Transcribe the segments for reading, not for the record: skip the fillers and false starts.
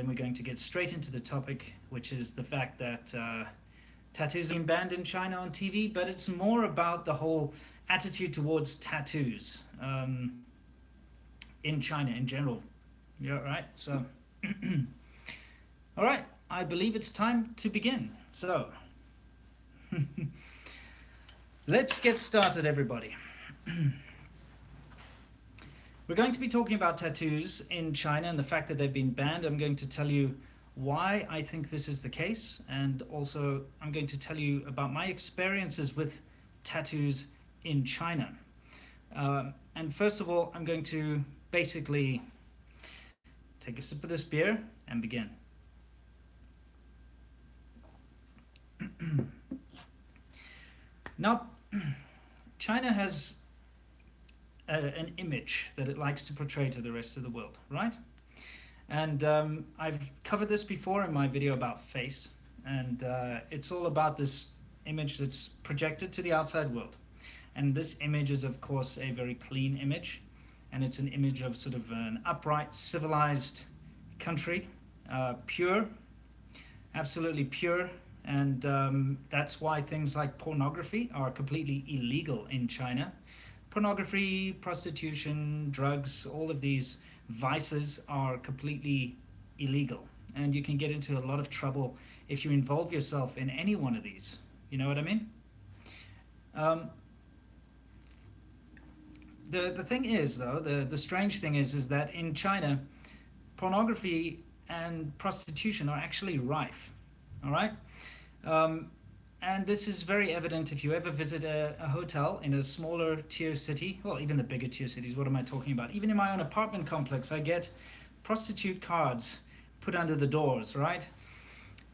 then we're going to get straight into the topic, which is the fact that tattoos are being banned in China on TV, but it's more about the whole attitude towards tattoos in China in general. Yeah, right. So, all right, I believe it's time to begin. So, let's get started, everybody. We're going to be talking about tattoos in China and the fact that they've been banned. I'm going to tell you why I think this is the case, and also I'm going to tell you about my experiences with tattoos in China. And first of all, I'm going to basically take a sip of this beer and begin. Now, China has an image that it likes to portray to the rest of the world, right? And I've covered this before in my video about face, and it's all about this image that's projected to the outside world. And this image is, of course, a very clean image, and it's an image of sort of an upright, civilized country, pure, absolutely pure. And that's why things like pornography are completely illegal in China. Pornography, prostitution, drugs, all of these vices are completely illegal. And you can get into a lot of trouble if you involve yourself in any one of these. You know what I mean? The thing is, though, the strange thing is that in China, pornography and prostitution are actually rife. All right? And this is very evident if you ever visit a hotel in a smaller tier city, well, even the bigger tier cities, what am I talking about? Even in my own apartment complex, I get prostitute cards put under the doors, right?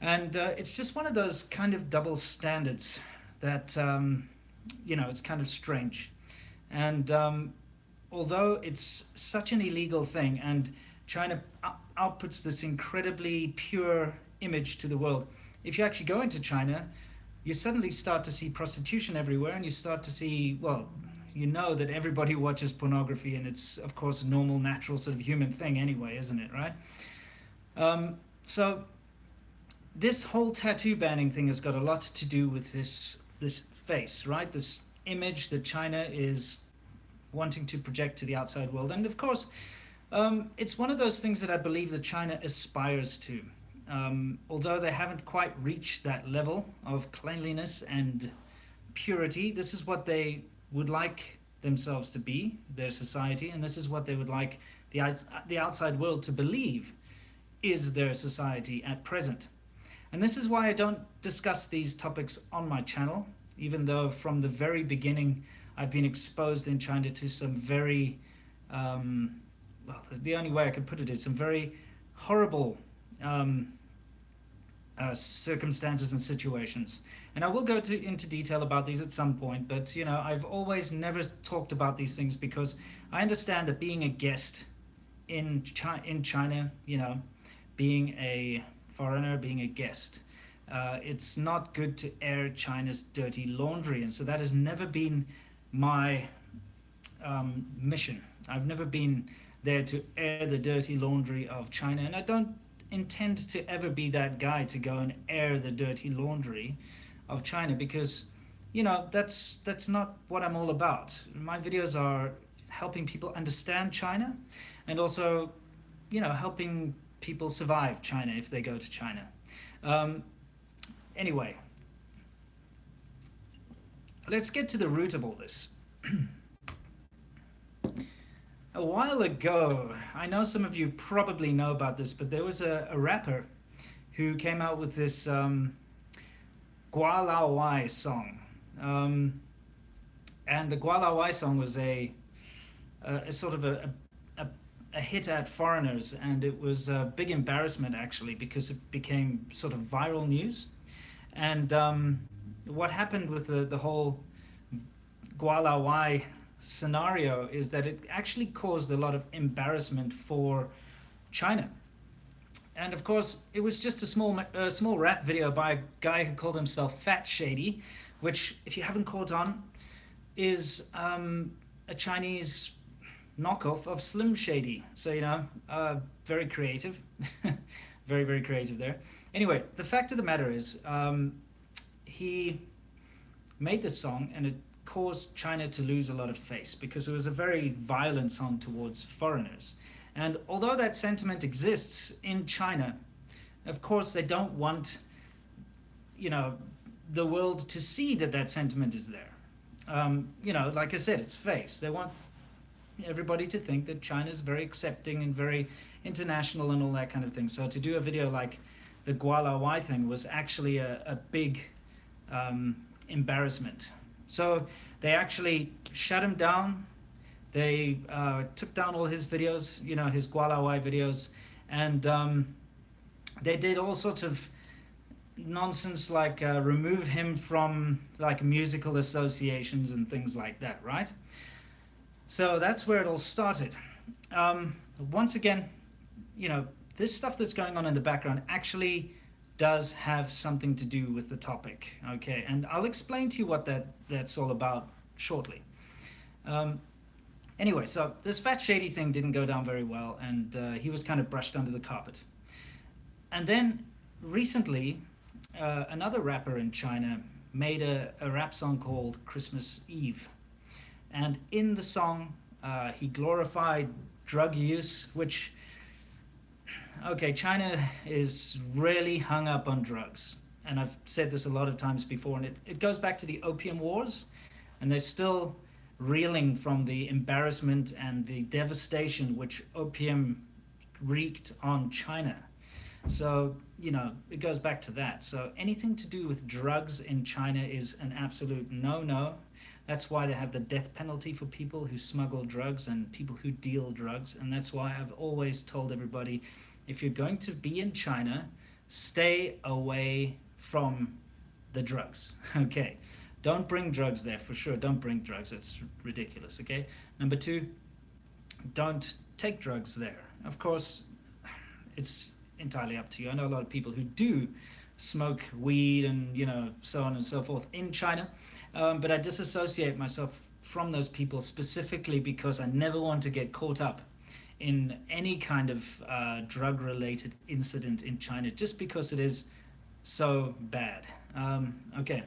And it's just one of those kind of double standards that, it's kind of strange. And although it's such an illegal thing, and China outputs this incredibly pure image to the world, if you actually go into China, you suddenly start to see prostitution everywhere, and you start to see, well, you know that everybody watches pornography, and it's, of course, a normal, natural sort of human thing anyway, isn't it, right? So this whole tattoo banning thing has got a lot to do with this face, right? This image that China is wanting to project to the outside world. And of course, it's one of those things that I believe that China aspires to. Although they haven't quite reached that level of cleanliness and purity, this is what they would like themselves to be, their society, and this is what they would like the outside world to believe is their society at present. And this is why I don't discuss these topics on my channel, even though from the very beginning I've been exposed in China to some very, the only way I could put it is some very horrible circumstances and situations. And I will go into detail about these at some point, but I've always never talked about these things because I understand that being a guest in China, being a foreigner, being a guest, it's not good to air China's dirty laundry, and so that has never been my mission. I've never been there to air the dirty laundry of China, and I don't intend to ever be that guy to go and air the dirty laundry of China, because that's not what I'm all about. My videos are helping people understand China, and also helping people survive China if they go to China. Anyway, let's get to the root of all this. A while ago, I know some of you probably know about this, but there was a rapper who came out with this Gua Lao Wai song. And the Gua Lao Wai song was a sort of a hit at foreigners, and it was a big embarrassment actually, because it became sort of viral news. And what happened with the whole Gua Lao Wai scenario is that it actually caused a lot of embarrassment for China. And of course, it was just a small rap video by a guy who called himself Fat Shady, which, if you haven't caught on, is a Chinese knockoff of Slim Shady. So, very creative, Very, very creative there. Anyway, the fact of the matter is, he made this song and it caused China to lose a lot of face because it was a very violent song towards foreigners. And although that sentiment exists in China, of course they don't want, you know, the world to see that that sentiment is there. Like I said, it's face. They want everybody to think that China's very accepting and very international and all that kind of thing. So to do a video like the Guala Wai thing was actually a big embarrassment. So they actually shut him down. They took down all his videos, his Guala Wai videos, and they did all sorts of nonsense like remove him from like musical associations and things like that, right? So that's where it all started. Once again, this stuff that's going on in the background actually does have something to do with the topic, okay? And I'll explain to you what that's all about shortly. Anyway, so this Fat Shady thing didn't go down very well, and he was kind of brushed under the carpet. And then recently, another rapper in China made a rap song called Christmas Eve. And in the song, he glorified drug use, which, okay, China is really hung up on drugs. And I've said this a lot of times before, and it goes back to the Opium Wars, and they're still reeling from the embarrassment and the devastation which opium wreaked on China. So, it goes back to that. So anything to do with drugs in China is an absolute no-no. That's why they have the death penalty for people who smuggle drugs and people who deal drugs. And that's why I've always told everybody, if you're going to be in China, stay away from the drugs, okay? Don't bring drugs there, for sure. Don't bring drugs. It's ridiculous, okay? Number two, don't take drugs there. Of course, it's entirely up to you. I know a lot of people who do smoke weed and so on and so forth in China, but I disassociate myself from those people specifically because I never want to get caught up in any kind of drug-related incident in China just because it is so bad. Okay.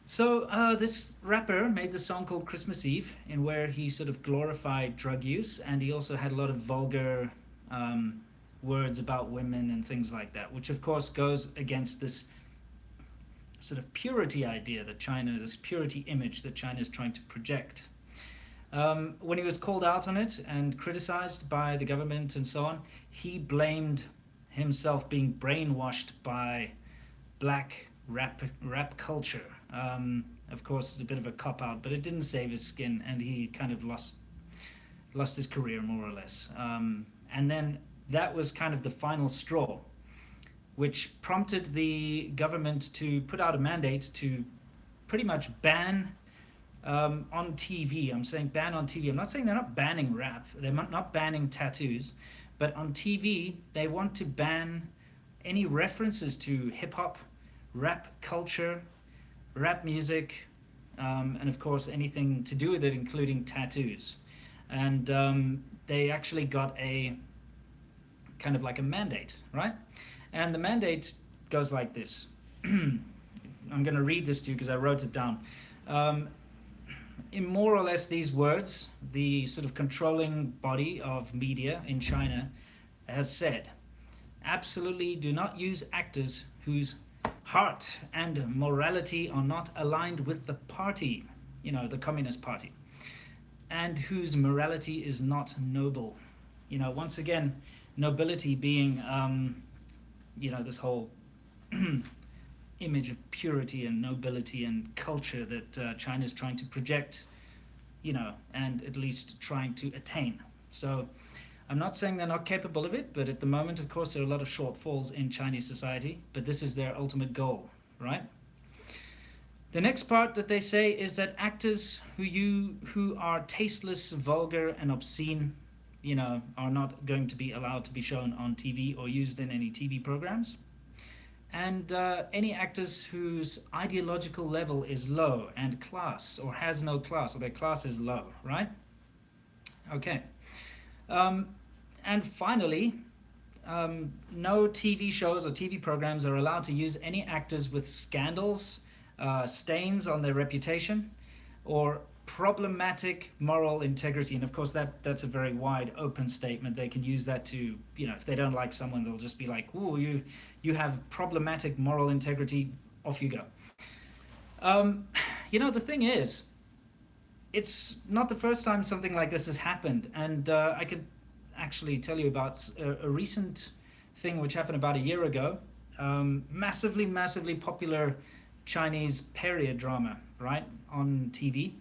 So this rapper made the song called Christmas Eve, in where he sort of glorified drug use, and he also had a lot of vulgar words about women and things like that, which of course goes against this sort of purity idea that China, this purity image that China is trying to project. When he was called out on it and criticized by the government and so on, he blamed himself being brainwashed by black rap culture. Of course, it's a bit of a cop-out, but it didn't save his skin, and he kind of lost his career, more or less. And then that was kind of the final straw, which prompted the government to put out a mandate to pretty much ban on TV. I'm saying ban on TV. I'm not saying they're not banning rap. They're not banning tattoos. But on TV, they want to ban any references to hip-hop, rap culture, rap music, and of course anything to do with it, including tattoos. And they actually got a kind of like a mandate, right? And the mandate goes like this. I'm going to read this to you because I wrote it down. In more or less these words, the sort of controlling body of media in China has said, absolutely do not use actors whose heart and morality are not aligned with the party, the Communist Party, and whose morality is not noble. Once again, nobility being, this whole image of purity and nobility and culture that China is trying to project, and at least trying to attain. So I'm not saying they're not capable of it, but at the moment, of course, there are a lot of shortfalls in Chinese society, but this is their ultimate goal, right? The next part that they say is that actors who are tasteless, vulgar, and obscene, are not going to be allowed to be shown on TV or used in any TV programs. And any actors whose ideological level is low and class, or has no class, or their class is low, right? Okay. And finally, no TV shows or TV programs are allowed to use any actors with scandals, stains on their reputation, or problematic moral integrity. And of course, that's a very wide open statement. They can use that to, if they don't like someone, they'll just be like, "Oh, you have problematic moral integrity. Off you go." Um, the thing is, it's not the first time something like this has happened, and I could actually tell you about a recent thing which happened about a year ago. Massively, massively popular Chinese period drama, right, on TV,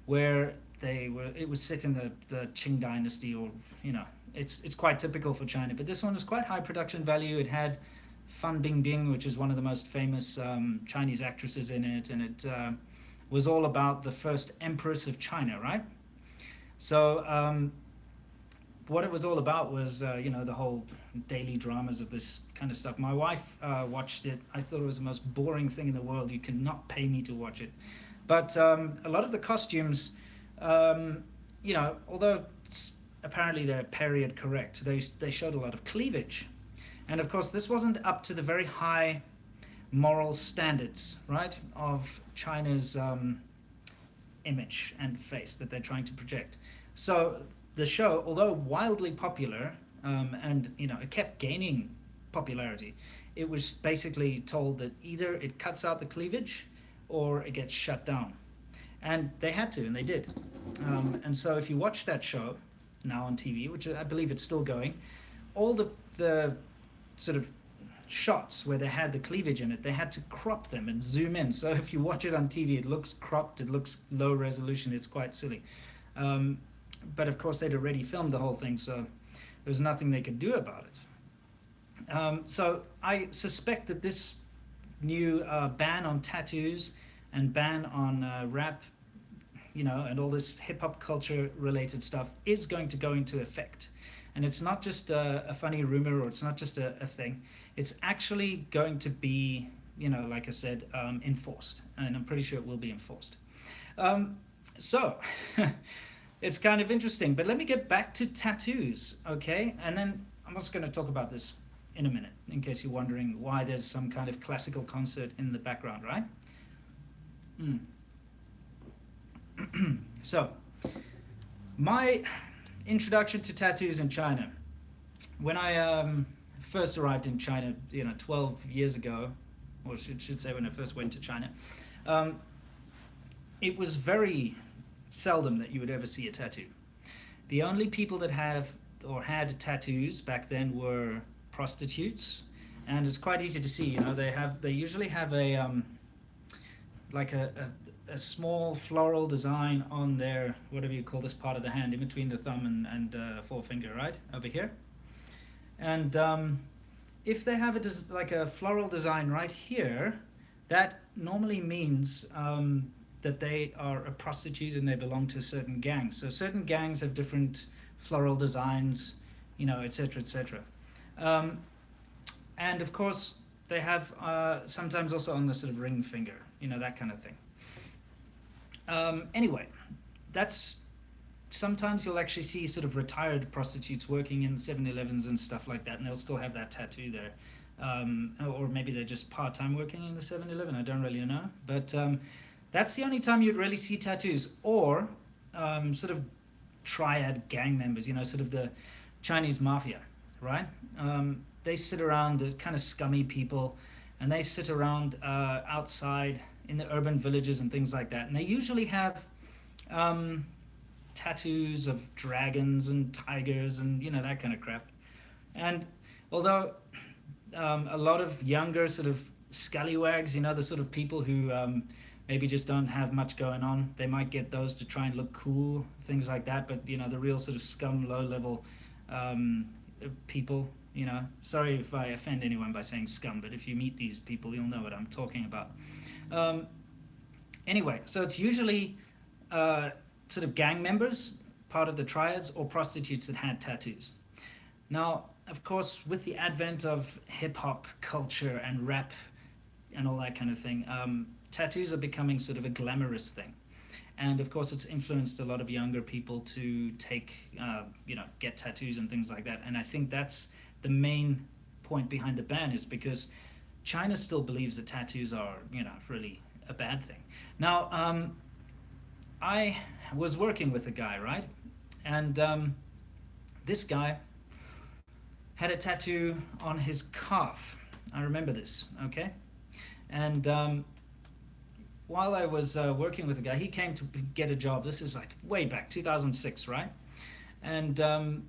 where it was set in the Qing dynasty, or it's quite typical for China. But this one was quite high production value. It had Fan Bingbing, which is one of the most famous Chinese actresses in it, and it was all about the first empress of China, right? So what it was all about was the whole daily dramas of this kind of stuff. My wife watched it. I thought it was the most boring thing in the world. You could not pay me to watch it. But a lot of the costumes, although apparently they're period correct, they showed a lot of cleavage. And of course, this wasn't up to the very high moral standards, right, of China's image and face that they're trying to project. So the show, although wildly popular, and it kept gaining popularity, it was basically told that either it cuts out the cleavage or it gets shut down. And they had to, and they did. And so if you watch that show now on TV, which I believe it's still going, all the sort of shots where they had the cleavage in it, they had to crop them and zoom in. So if you watch it on TV, it looks cropped, it looks low resolution, it's quite silly. But of course, they'd already filmed the whole thing, so there's nothing they could do about it. So I suspect that this new ban on tattoos and ban on rap, and all this hip hop culture related stuff is going to go into effect. And it's not just a funny rumor, or it's not just a thing. It's actually going to be, like I said, enforced. And I'm pretty sure it will be enforced. So it's kind of interesting. But let me get back to tattoos, okay? And then I'm also going to talk about this in a minute, in case you're wondering why there's some kind of classical concert in the background, right? So, my introduction to tattoos in China. When I first arrived in China, 12 years ago, or should say when I first went to China, it was very seldom that you would ever see a tattoo. The only people that have or had tattoos back then were prostitutes, and it's quite easy to see. They usually have a like a small floral design on their, whatever you call this part of the hand, in between the thumb and forefinger, right over here. And if they have like a floral design right here, that normally means that they are a prostitute and they belong to a certain gang. So certain gangs have different floral designs, etc., etc. And of course, they have sometimes also on the sort of ring finger, that kind of thing. Anyway, that's sometimes you'll actually see sort of retired prostitutes working in 7-Elevens and stuff like that, and they'll still have that tattoo there. Or maybe they're just part-time working in the 7-Eleven, I don't really know. But that's the only time you'd really see tattoos, or sort of triad gang members, sort of the Chinese mafia, right? They sit around, the kind of scummy people, and they sit around outside in the urban villages and things like that. And they usually have tattoos of dragons and tigers and, that kind of crap. And although a lot of younger sort of scallywags, the sort of people who maybe just don't have much going on, they might get those to try and look cool, things like that. But, the real sort of scum, low-level people, sorry if I offend anyone by saying scum, but if you meet these people, you'll know what I'm talking about. Anyway, so it's usually sort of gang members, part of the triads, or prostitutes that had tattoos. Now, of course, with the advent of hip-hop culture and rap and all that kind of thing, tattoos are becoming sort of a glamorous thing. And of course, it's influenced a lot of younger people to take, get tattoos and things like that. And I think that's the main point behind the ban is because China still believes that tattoos are, really a bad thing. Now, I was working with a guy, right? And this guy had a tattoo on his calf. I remember this, okay? And while I was working with a guy, he came to get a job. This is like way back, 2006, right? And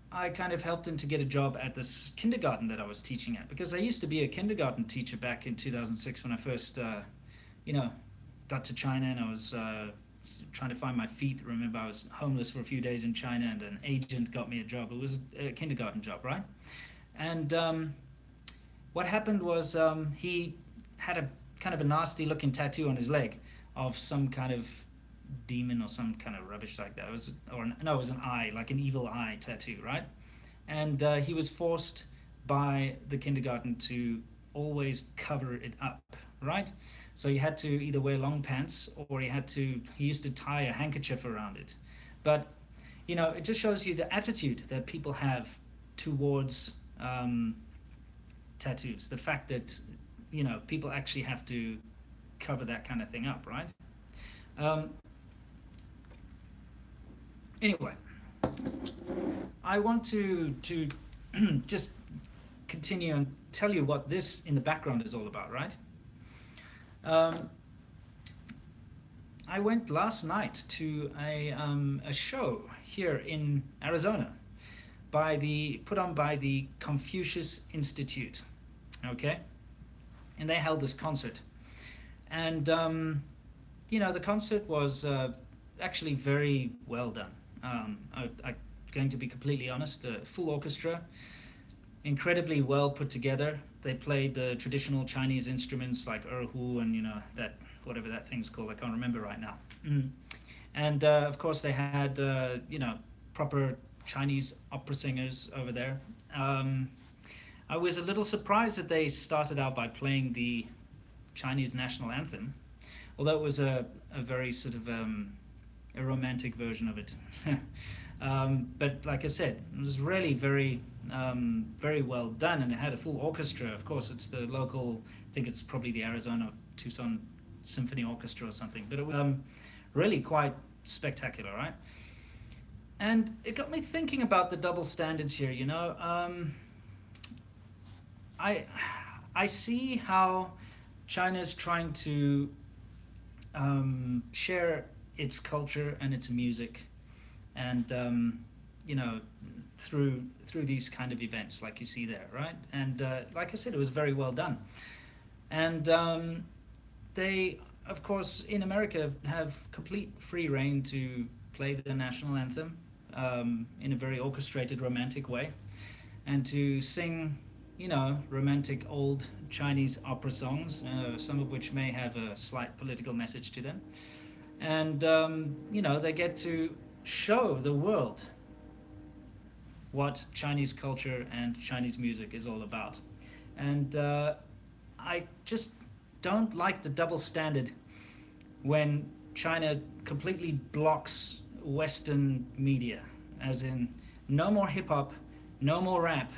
I kind of helped him to get a job at this kindergarten that I was teaching at, because I used to be a kindergarten teacher back in 2006 when I first, you know, got to China, and I was trying to find my feet. Remember, I was homeless for a few days in China, and an agent got me a job. It was a kindergarten job, right? And what happened was he had a kind of a nasty looking tattoo on his leg of some kind of demon or some kind of rubbish like that. It was, no, it was an eye, like an evil eye tattoo, right? And he was forced by the kindergarten to always cover it up, right? So he had to either wear long pants, or he used to tie a handkerchief around it. But it just shows you the attitude that people have towards tattoos. The fact that people actually have to cover that kind of thing up, right? Um, anyway, I want to just continue and tell you what this in the background is all about, right? Um, I went last night to a show here in Arizona put on by the Confucius Institute, okay? And they held this concert, and the concert was actually very well done. I'm going to be completely honest. Full orchestra, incredibly well put together. They played the traditional Chinese instruments like erhu and that whatever that thing's called. I can't remember right now. And of course they had proper Chinese opera singers over there. I was a little surprised that they started out by playing the Chinese national anthem, although it was a very sort of a romantic version of it. But like I said, it was really very very well done, and it had a full orchestra. Of course, it's the local, I think it's probably the Arizona Tucson Symphony Orchestra or something, but it was really quite spectacular, right? And it got me thinking about the double standards here. I see how China's trying to share its culture and its music, and through these kind of events like you see there, right? And like I said, it was very well done. And they, of course, in America have complete free reign to play the national anthem in a very orchestrated, romantic way, and to sing romantic old Chinese opera songs, some of which may have a slight political message to them. And they get to show the world what Chinese culture and Chinese music is all about. And I just don't like the double standard when China completely blocks Western media, as in no more hip-hop, no more rap,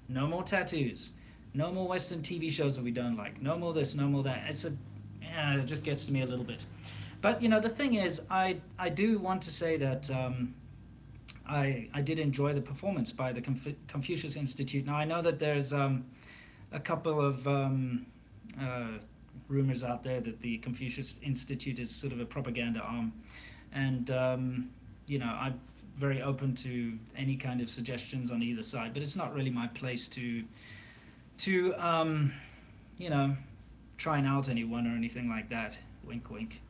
no more tattoos, no more Western TV shows that we don't like, no more this, no more that. It just gets to me a little bit. But the thing is, I do want to say that I did enjoy the performance by the Confucius Institute. Now I know that there's a couple of rumors out there that the Confucius Institute is sort of a propaganda arm, and I'm very open to any kind of suggestions on either side. But it's not really my place to try and out anyone or anything like that. Wink, wink.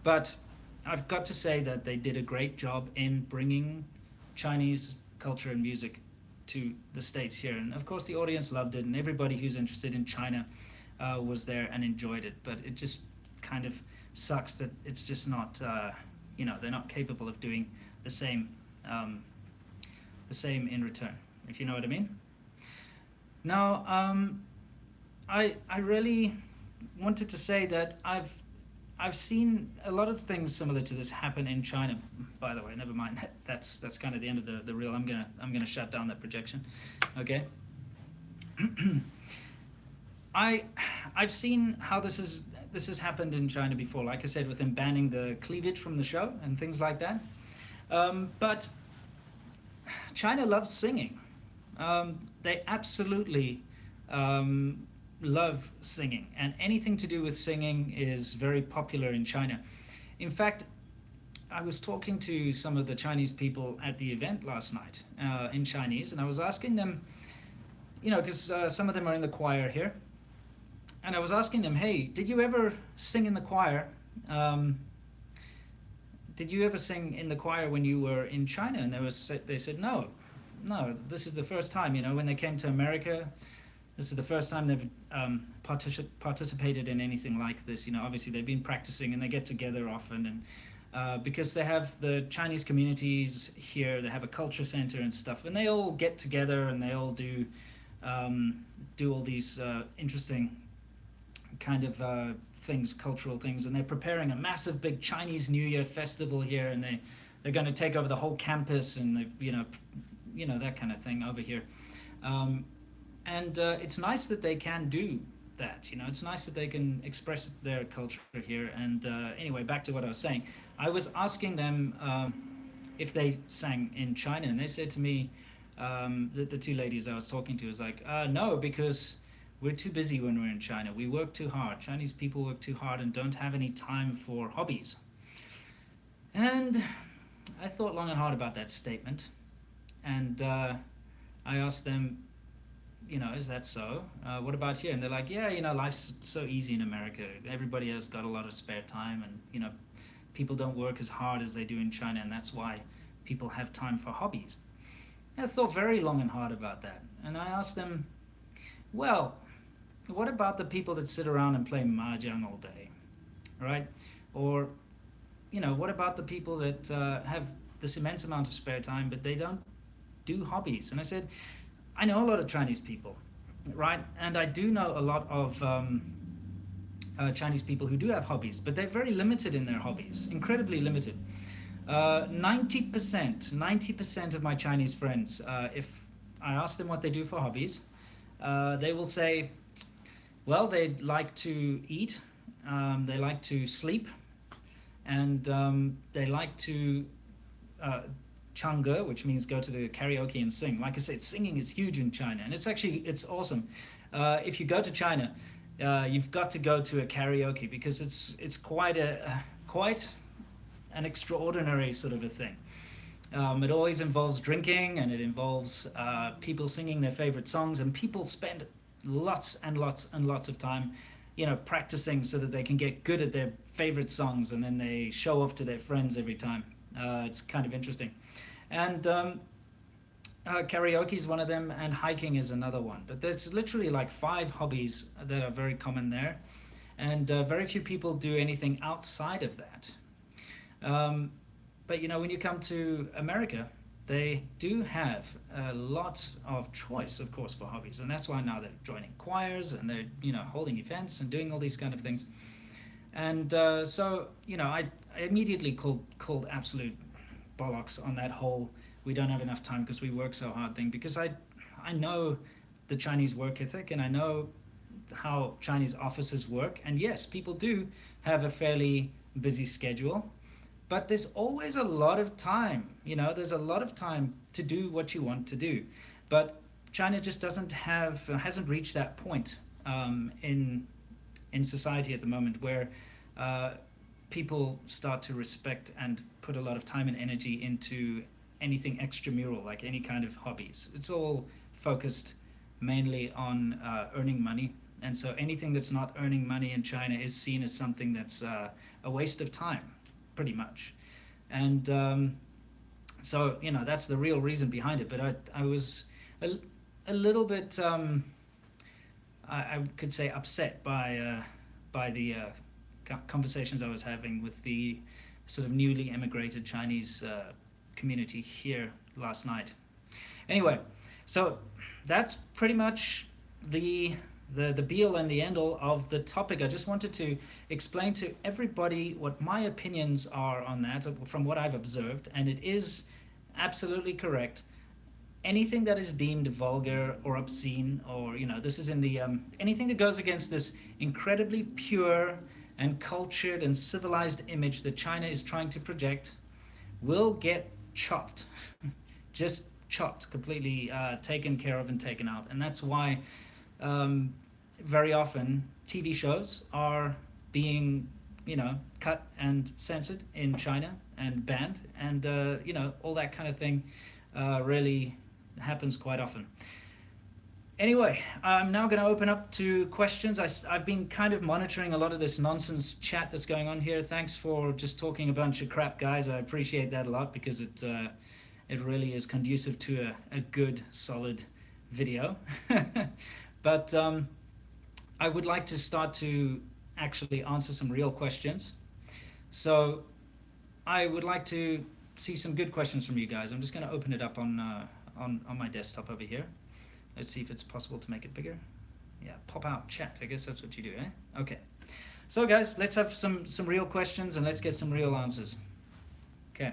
But I've got to say that they did a great job in bringing Chinese culture and music to the States here. And of course the audience loved it, and everybody who's interested in China was there and enjoyed it. But it just kind of sucks that it's just not, they're not capable of doing the same in return, if you know what I mean. Now, I really wanted to say that I've seen a lot of things similar to this happen in China. By the way, never mind. That's kind of the end of the reel. I'm gonna shut down that projection. Okay. I I've seen how this has happened in China before. Like I said, with them banning the cleavage from the show and things like that. But China loves singing. They absolutely love singing, and anything to do with singing is very popular in China. In fact, I was talking to some of the Chinese people at the event last night in Chinese, and I was asking them, because some of them are in the choir here, and I was asking them, hey, did you ever sing in the choir? Um, did you ever sing in the choir when you were in China? And they said, no, no, this is the first time. When they came to America, this is the first time they've participated in anything like this. Obviously they've been practicing and they get together often, and because they have the Chinese communities here, they have a culture center and stuff, and they all get together and they all do all these interesting kind of things, cultural things, and they're preparing a massive big Chinese New Year festival here, and they're going to take over the whole campus, and that kind of thing over here. And it's nice that they can do that. It's nice that they can express their culture here. And anyway, back to what I was saying. I was asking them if they sang in China, and they said to me, the two ladies I was talking to was like, no, because we're too busy when we're in China. We work too hard. Chinese people work too hard and don't have any time for hobbies. And I thought long and hard about that statement. And I asked them, is that so? What about here? And they're like, yeah, life's so easy in America. Everybody has got a lot of spare time, and people don't work as hard as they do in China, and that's why people have time for hobbies. And I thought very long and hard about that, and I asked them, well, what about the people that sit around and play mahjong all day, right? Or, what about the people that have this immense amount of spare time, but they don't do hobbies? And I said, I know a lot of Chinese people, right? And I do know a lot of Chinese people who do have hobbies, but they're very limited in their hobbies, incredibly limited. 90% of my Chinese friends, if I ask them what they do for hobbies, they will say, well, they like to eat, they like to sleep, and they like to chang'e, which means go to the karaoke and sing. Like I said, singing is huge in China, and it's awesome. If you go to China, you've got to go to a karaoke, because it's quite an extraordinary sort of a thing. It always involves drinking, and it involves people singing their favorite songs, and people spend lots and lots and lots of time, practicing so that they can get good at their favorite songs, and then they show off to their friends every time. It's kind of interesting. And karaoke is one of them, and hiking is another one. But there's literally like 5 hobbies that are very common there, and very few people do anything outside of that. But when you come to America, they do have a lot of choice, of course, for hobbies, and that's why now they're joining choirs, and they're holding events and doing all these kind of things. And so I immediately called absolute bollocks on that whole "we don't have enough time because we work so hard" thing, because I know the Chinese work ethic, and I know how Chinese offices work, and yes, people do have a fairly busy schedule, but there's always a lot of time. There's a lot of time to do what you want to do, but China just hasn't reached that point in society at the moment where people start to respect and put a lot of time and energy into anything extramural, like any kind of hobbies. It's all focused mainly on earning money, and so anything that's not earning money in China is seen as something that's a waste of time, pretty much. And so that's the real reason behind it. But I was a little bit I could say upset by the conversations I was having with the sort of newly immigrated Chinese community here last night. Anyway, so that's pretty much the the be all and the end all of the topic. I just wanted to explain to everybody what my opinions are on that from what I've observed, and it is absolutely correct. Anything that is deemed vulgar or obscene, or this is in the anything that goes against this incredibly pure and cultured and civilized image that China is trying to project, will get chopped, just chopped, completely taken care of and taken out. And that's why um, very often TV shows are being, cut and censored in China and banned, and all that kind of thing really happens quite often. Anyway, I'm now going to open up to questions. I've been kind of monitoring a lot of this nonsense chat that's going on here. Thanks for just talking a bunch of crap, guys. I appreciate that a lot because it really is conducive to a good, solid video. But I would like to start to actually answer some real questions. So I would like to see some good questions from you guys. I'm just going to open it up on my desktop over here. Let's see if it's possible to make it bigger. Yeah, pop out chat. I guess that's what you do, eh? Okay. So guys, let's have some real questions and let's get some real answers. Okay.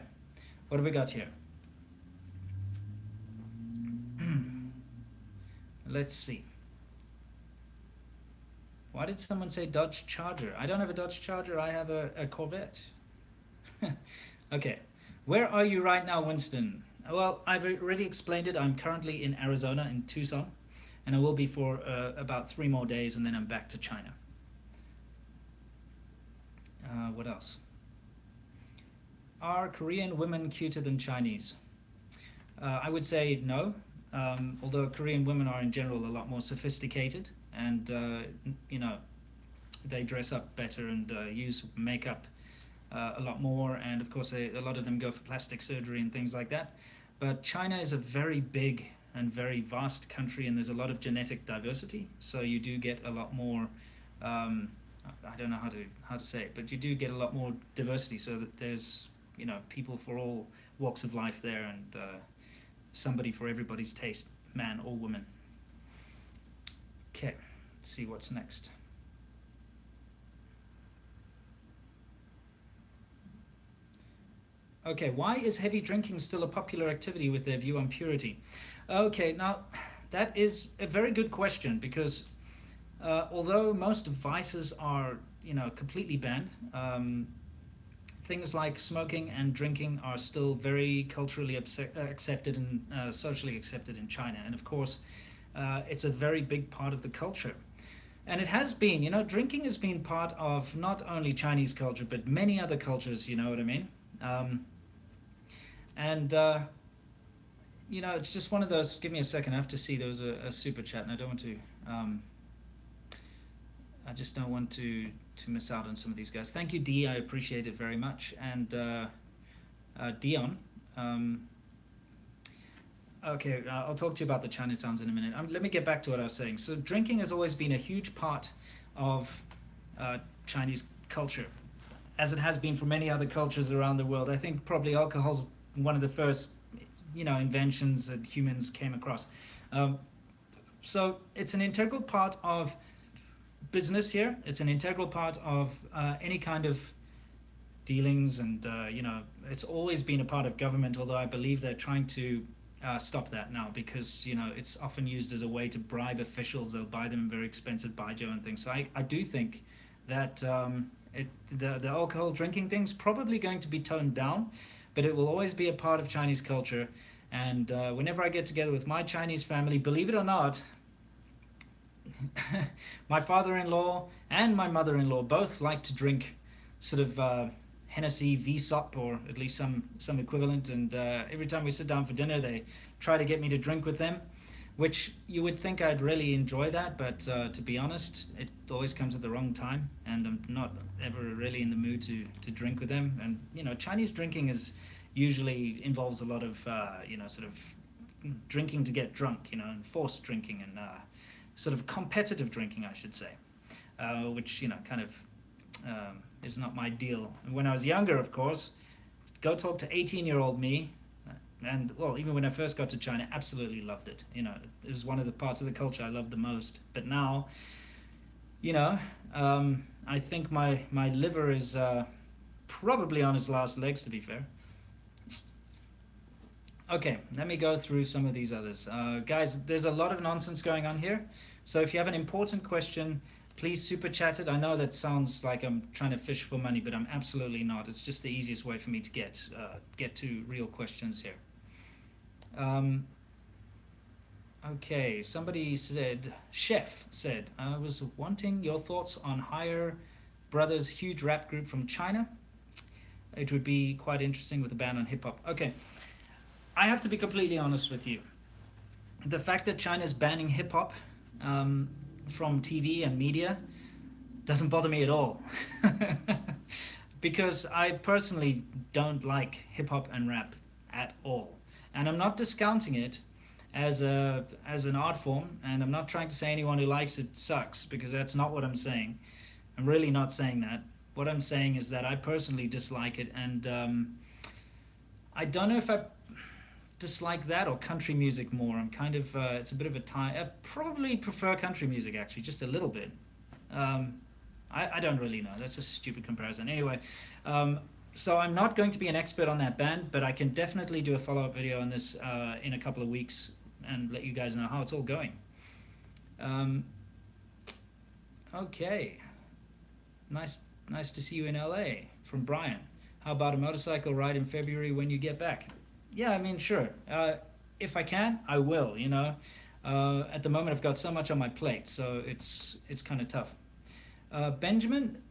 What have we got here? Let's see. Why did someone say Dodge Charger? I don't have a Dodge Charger. I have a Corvette. Okay. Where are you right now, Winston? Well, I've already explained it. I'm currently in Arizona, in Tucson, and I will be for about 3 more days, and then I'm back to China. What else? Are Korean women cuter than Chinese? I would say no, although Korean women are in general a lot more sophisticated, and they dress up better and use makeup a lot more, and of course a lot of them go for plastic surgery and things like that. But China is a very big and very vast country, and there's a lot of genetic diversity, so you do get a lot more I don't know how to say it, but you do get a lot more diversity, so that there's people for all walks of life there, and somebody for everybody's taste, man or woman. Okay, let's see what's next. Okay, why is heavy drinking still a popular activity with their view on purity? Okay, now that is a very good question, because although most vices are, completely banned, things like smoking and drinking are still very culturally accepted and socially accepted in China. And of course, it's a very big part of the culture. And it has been, drinking has been part of not only Chinese culture, but many other cultures, you know what I mean? And it's just one of those. Give me a second. I have to see. There was a super chat, and I don't want to. I just don't want to miss out on some of these guys. Thank you, D. I appreciate it very much. And Dion. Okay, I'll talk to you about the Chinatowns in a minute. Let me get back to what I was saying. So drinking has always been a huge part of Chinese culture, as it has been for many other cultures around the world. I think probably alcohol's one of the first, inventions that humans came across. So it's an integral part of business here. It's an integral part of any kind of dealings, and it's always been a part of government. Although I believe they're trying to stop that now, because it's often used as a way to bribe officials. They'll buy them very expensive baijiu and things. So I do think that the alcohol drinking thing's probably going to be toned down, but it will always be a part of Chinese culture. And whenever I get together with my Chinese family, believe it or not, my father-in-law and my mother-in-law both like to drink sort of Hennessy VSOP, or at least some equivalent. And every time we sit down for dinner, they try to get me to drink with them, which you would think I'd really enjoy that, but to be honest, it always comes at the wrong time, and I'm not ever really in the mood to drink with them. And Chinese drinking usually involves a lot of sort of drinking to get drunk, and forced drinking, and sort of competitive drinking, I should say, which kind of is not my deal. And when I was younger, of course, go talk to 18-year-old me. And well, even when I first got to China, absolutely loved it. It was one of the parts of the culture I loved the most. But now, you know, I think my liver is probably on its last legs. To be fair. Okay, let me go through some of these others. Guys, there's a lot of nonsense going on here. So if you have an important question, please super chat it. I know that sounds like I'm trying to fish for money, but I'm absolutely not. It's just the easiest way for me to get to real questions here. Um, okay, somebody said, Chef said, I was wanting your thoughts on Higher Brothers' huge rap group from China. It would be quite interesting with a ban on hip hop. Okay, I have to be completely honest with you. The fact that China is banning hip hop from TV and media doesn't bother me at all. Because I personally don't like hip hop and rap at all. And I'm not discounting it as an art form, and I'm not trying to say anyone who likes it sucks, because that's not what I'm saying. I'm really not saying that. What I'm saying is that I personally dislike it, and I don't know if I dislike that or country music more. I'm kind of it's a bit of a tie. I probably prefer country music actually, just a little bit. Um, I don't really know. That's a stupid comparison. Anyway, so I'm not going to be an expert on that band, but I can definitely do a follow-up video on this in a couple of weeks and let you guys know how it's all going. Um, okay, nice to see you in LA from Brian. How about a motorcycle ride in February when you get back? Yeah, I mean, sure. If I can, I will. At the moment, I've got so much on my plate, so it's kind of tough. Benjamin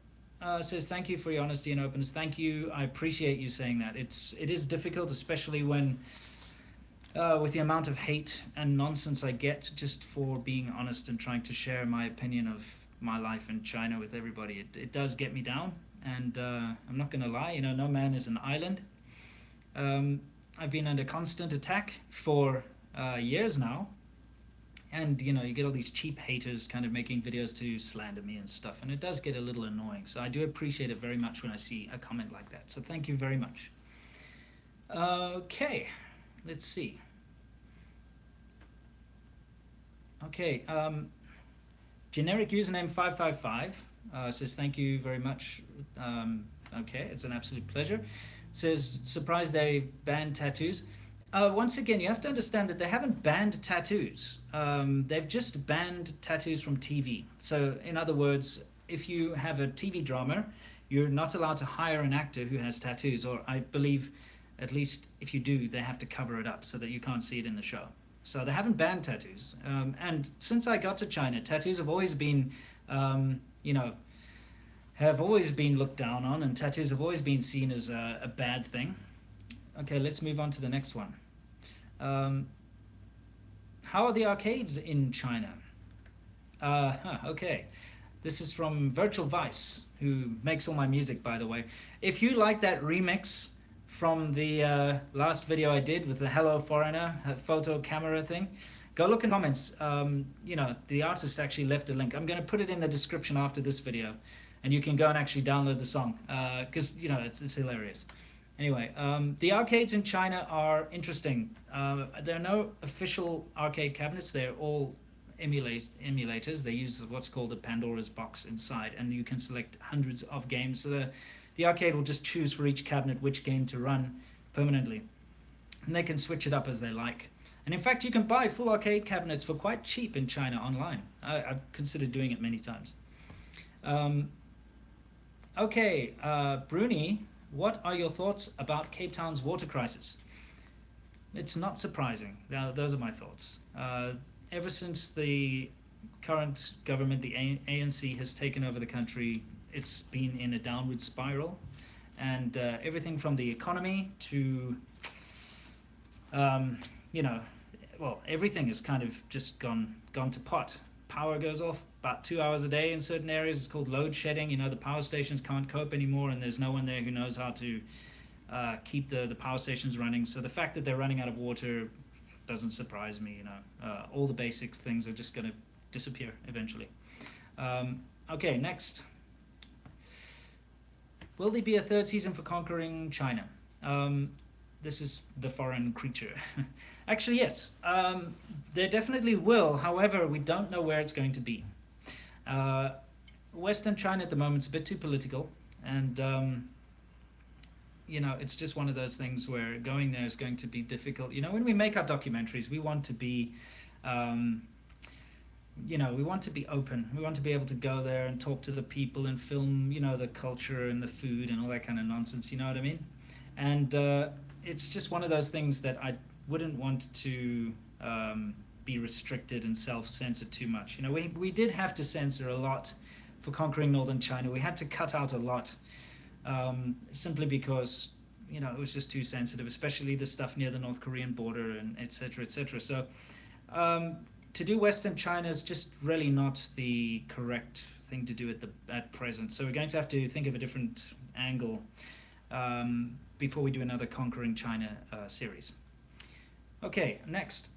says, "Thank you for your honesty and openness." Thank you. I appreciate you saying that. It is difficult, especially when with the amount of hate and nonsense I get just for being honest and trying to share my opinion of my life in China with everybody. It does get me down, and I'm not going to lie. No man is an island. I've been under constant attack for years now, and you get all these cheap haters kind of making videos to slander me and stuff, and it does get a little annoying. So I do appreciate it very much when I see a comment like that. So thank you very much. Okay, let's see. Okay, generic username 555 says thank you very much. Okay, it's an absolute pleasure. Says surprised they banned tattoos. Once again, you have to understand that they haven't banned tattoos. They've just banned tattoos from TV. So, in other words, if you have a TV drama, you're not allowed to hire an actor who has tattoos, or I believe, at least if you do, they have to cover it up so that you can't see it in the show. So they haven't banned tattoos. And since I got to China, tattoos have always been, have always been looked down on, and tattoos have always been seen as a bad thing. Okay, let's move on to the next one. How are the arcades in China? Okay. This is from Virtual Vice, who makes all my music, by the way. If you like that remix from the last video I did with the Hello Foreigner photo camera thing, go look in the comments. The artist actually left a link. I'm going to put it in the description after this video, and you can go and actually download the song, because it's hilarious. Anyway, the arcades in China are interesting. There are no official arcade cabinets. They're all emulators. They use what's called a Pandora's box inside, and you can select hundreds of games. So the arcade will just choose for each cabinet which game to run permanently, and they can switch it up as they like. And in fact, you can buy full arcade cabinets for quite cheap in China online. I've considered doing it many times. Okay, Bruni, what are your thoughts about Cape Town's water crisis? It's not surprising. Now, those are my thoughts. Ever since the current government, the ANC, has taken over the country, it's been in a downward spiral. And everything from the economy to, everything has kind of just gone to pot. Power goes off about 2 hours a day in certain areas. It's called load shedding. The power stations can't cope anymore, and there's no one there who knows how to keep the power stations running. So the fact that they're running out of water doesn't surprise me. All the basic things are just going to disappear eventually. Okay, next. Will there be a third season for Conquering China? this is the foreign creature. Actually, yes, there definitely will. However, we don't know where it's going to be. Uh, Western China at the moment is a bit too political, and it's just one of those things where going there is going to be difficult. When we make our documentaries, we want to be, um, we want to be open. We want to be able to go there and talk to the people and film, the culture and the food and all that kind of nonsense. You know what I mean? And it's just one of those things that I wouldn't want to be restricted and self-censored too much. We did have to censor a lot for conquering northern China. We had to cut out a lot simply because it was just too sensitive, especially the stuff near the North Korean border and etc. etc. So to do Western China is just really not the correct thing to do at present. So we're going to have to think of a different angle before we do another Conquering China series. Okay, next.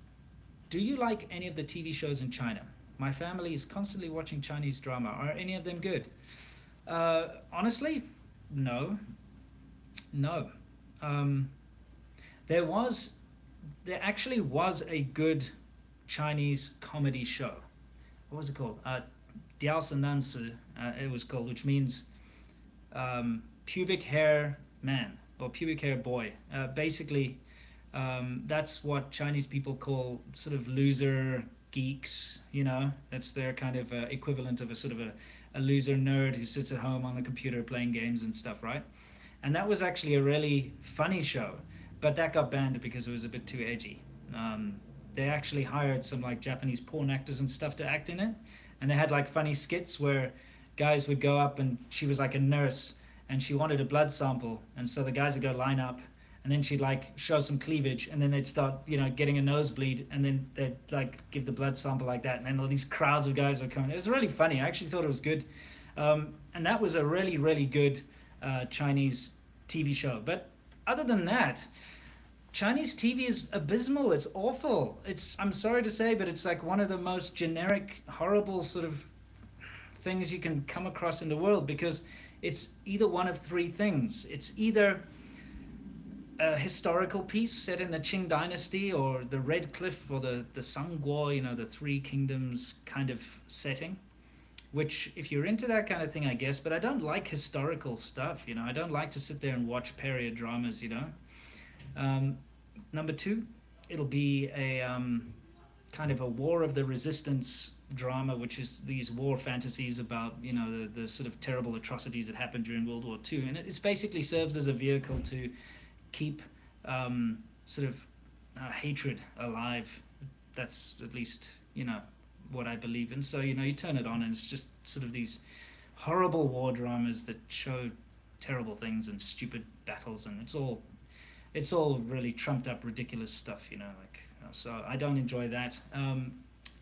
Do you like any of the TV shows in China? My family is constantly watching Chinese drama. Are any of them good? Honestly, no. No. Um, there was, there actually was a good Chinese comedy show. What was it called? Diao San Nan Si, it was called, which means pubic hair man or pubic hair boy. Basically, that's what Chinese people call sort of loser geeks. That's their kind of equivalent of a sort of a loser nerd who sits at home on the computer playing games and stuff, right? And that was actually a really funny show, but that got banned because it was a bit too edgy. They actually hired some like Japanese porn actors and stuff to act in it, and they had like funny skits where guys would go up and she was like a nurse and she wanted a blood sample, and so the guys would go line up and then she'd like show some cleavage and then they'd start getting a nosebleed and then they'd like give the blood sample like that, and then all these crowds of guys would come. It was really funny. I actually thought it was good, and that was a really really good Chinese TV show. But other than that, Chinese TV is abysmal. It's awful. I'm sorry to say, but it's like one of the most generic, horrible sort of things you can come across in the world, because it's either one of three things. It's either a historical piece set in the Qing dynasty or the Red Cliff or the Sangguo, the Three Kingdoms kind of setting, which if you're into that kind of thing, I guess, but I don't like historical stuff. I don't like to sit there and watch period dramas. Number two, it'll be a kind of a War of the Resistance drama, which is these war fantasies about the sort of terrible atrocities that happened during World War II, and it basically serves as a vehicle to keep sort of hatred alive. That's at least what I believe in. So you turn it on and it's just sort of these horrible war dramas that show terrible things and stupid battles, and it's all really trumped up ridiculous stuff. So I don't enjoy that.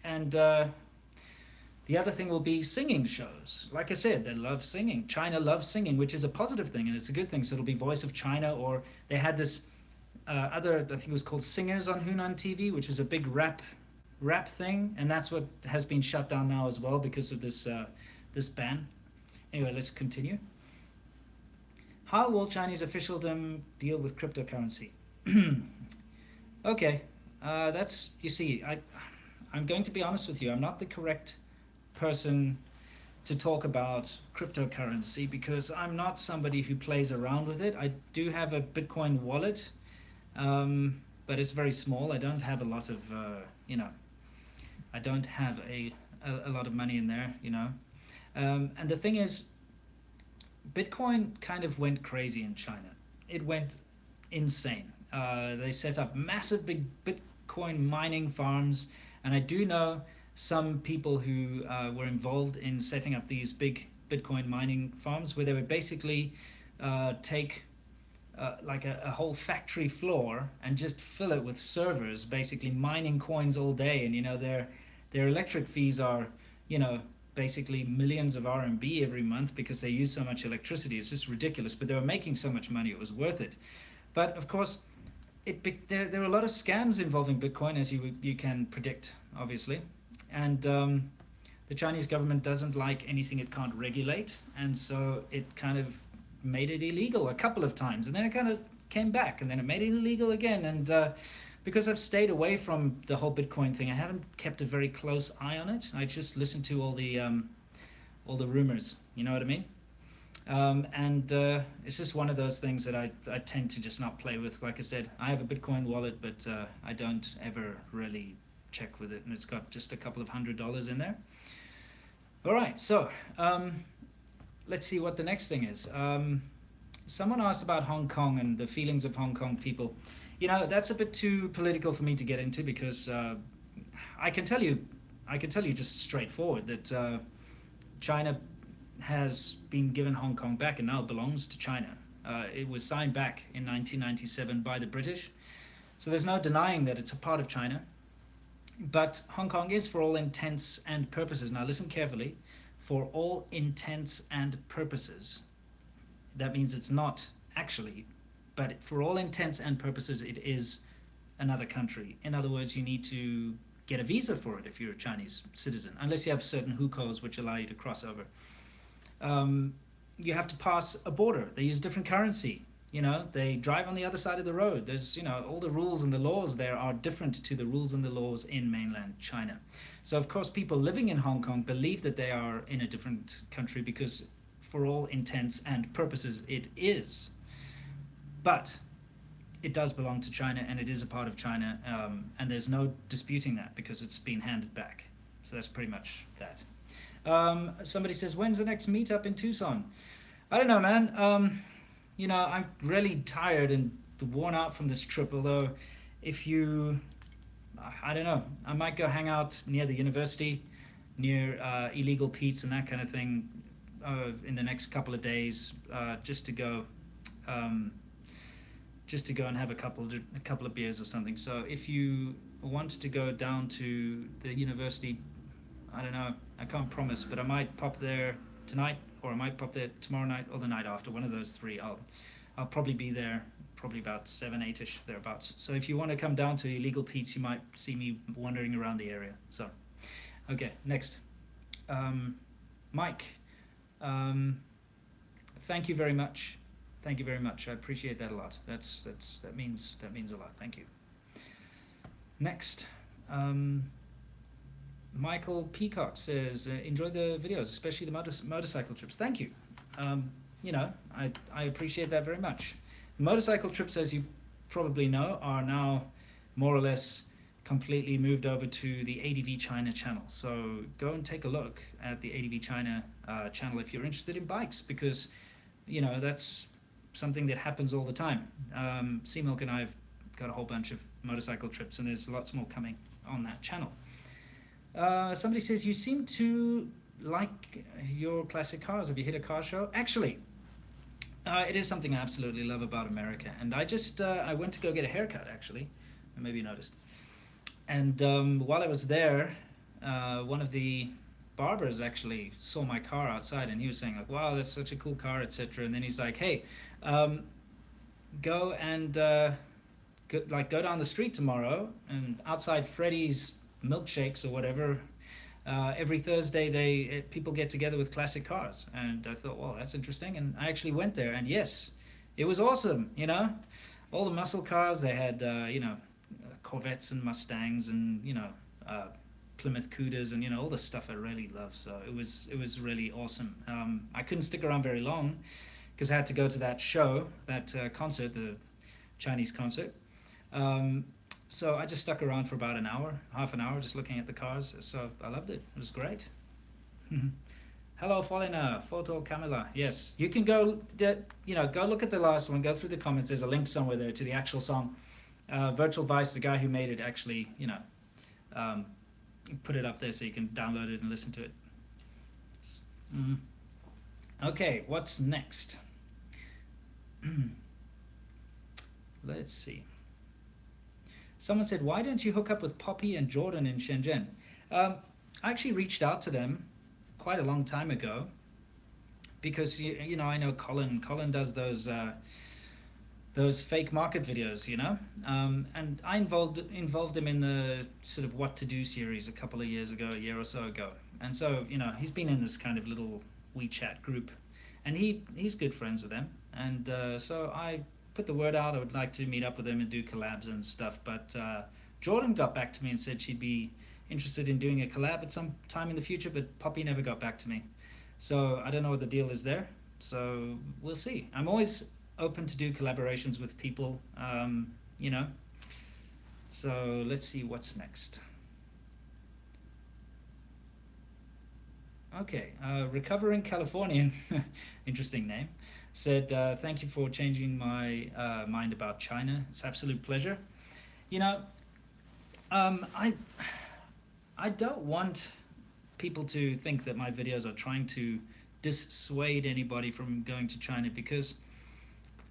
And the other thing will be singing shows. Like I said, they love singing. China loves singing, which is a positive thing and it's a good thing. So it'll be Voice of China, or they had this other, I think it was called Singers on Hunan TV, which was a big rap thing, and that's what has been shut down now as well because of this ban. Anyway, let's continue. How will Chinese officialdom deal with cryptocurrency? Okay, that's, you see, I'm going to be honest with you. I'm not the correct person to talk about cryptocurrency because I'm not somebody who plays around with it. I do have a Bitcoin wallet, but it's very small. I don't have a lot of, I don't have a lot of money in there, and the thing is, Bitcoin kind of went crazy in China. It went insane. They set up massive big Bitcoin mining farms, and I do know some people who were involved in setting up these big Bitcoin mining farms where they would basically take like a whole factory floor and just fill it with servers, basically mining coins all day. And their electric fees are basically millions of RMB every month because they use so much electricity. It's just ridiculous, but they were making so much money, it was worth it. But of course, there are a lot of scams involving Bitcoin, as you can predict, obviously. And the Chinese government doesn't like anything it can't regulate, and so it kind of made it illegal a couple of times, and then it kind of came back, and then it made it illegal again. And because I've stayed away from the whole Bitcoin thing, I haven't kept a very close eye on it. I just listen to all the rumors. You know what I mean? And it's just one of those things that I tend to just not play with. Like I said, I have a Bitcoin wallet, but I don't ever really check with it, and it's got just a couple of $100 in there. All right, so let's see what the next thing is. Someone asked about Hong Kong and the feelings of Hong Kong people. That's a bit too political for me to get into, because I can tell you, just straightforward that China has been given Hong Kong back and now belongs to China. It was signed back in 1997 by the British, so there's no denying that it's a part of China. But Hong Kong is, for all intents and purposes, now listen carefully, for all intents and purposes, that means it's not actually, but for all intents and purposes, it is another country. In other words, you need to get a visa for it if you're a Chinese citizen, unless you have certain hukou which allow you to cross over. You have to pass a border. They use different currency. They drive on the other side of the road. There's, all the rules and the laws there are different to the rules and the laws in mainland China. So, of course, people living in Hong Kong believe that they are in a different country because, for all intents and purposes, it is. But it does belong to China, and it is a part of China, and there's no disputing that because it's been handed back. So that's pretty much that. Somebody says, when's the next meetup in Tucson? I don't know, man. I'm really tired and worn out from this trip, although I don't know, I might go hang out near the university, near Illegal Pete's and that kind of thing in the next couple of days, just to go and have a couple of beers or something. So if you want to go down to the university, I don't know, I can't promise, but I might pop there tonight, or I might pop there tomorrow night, or the night after, one of those three. I'll probably be there, probably about 7, 8ish, thereabouts. So if you want to come down to Illegal Pete's, you might see me wandering around the area. So, okay, next. Mike, thank you very much. Thank you very much. I appreciate that a lot. That means a lot. Thank you. Next. Michael Peacock says, enjoy the videos, especially the motorcycle trips. Thank you. I appreciate that very much. Motorcycle trips, as you probably know, are now more or less completely moved over to the ADV China channel. So go and take a look at the ADV China channel if you're interested in bikes, because, that's something that happens all the time. Seamilk and I have got a whole bunch of motorcycle trips, and there's lots more coming on that channel. Somebody says, you seem to like your classic cars. Have you hit a car show? Actually, it is something I absolutely love about America. And I went to go get a haircut, actually. Maybe you noticed. And while I was there, one of the barbers actually saw my car outside, and he was saying, like, wow, that's such a cool car, etc. And then he's like, hey, go down the street tomorrow, and outside Freddy's milkshakes or whatever, every Thursday people get together with classic cars. And I thought, well, that's interesting, and I actually went there, and yes, it was awesome. All the muscle cars. They had Corvettes and Mustangs, and Plymouth Cougars, and all the stuff I really love. So it was really awesome. I couldn't stick around very long because I had to go to that show, that concert, the Chinese concert. So I just stuck around for about half an hour, just looking at the cars. So I loved it. It was great. Hello, Folina, Photo Camilla. Yes, you can go look at the last one, go through the comments. There's a link somewhere there to the actual song. Virtual Vice, the guy who made it, actually, put it up there so you can download it and listen to it. Okay, what's next? Let's see. Someone said, why don't you hook up with Poppy and Jordan in Shenzhen? I actually reached out to them quite a long time ago because, I know Colin. Colin does those fake market videos, and I involved him in the sort of What to Do series a year or so ago. And so, he's been in this kind of little WeChat group, and he's good friends with them. And so I put the word out. I would like to meet up with him and do collabs and stuff. But Jordan got back to me and said she'd be interested in doing a collab at some time in the future, but Poppy never got back to me. So I don't know what the deal is there. So we'll see. I'm always open to do collaborations with people, you know. So let's see what's next. Okay, Recovering Californian, interesting name, said, thank you for changing my mind about China. It's absolute pleasure. You know, I don't want people to think that my videos are trying to dissuade anybody from going to China, because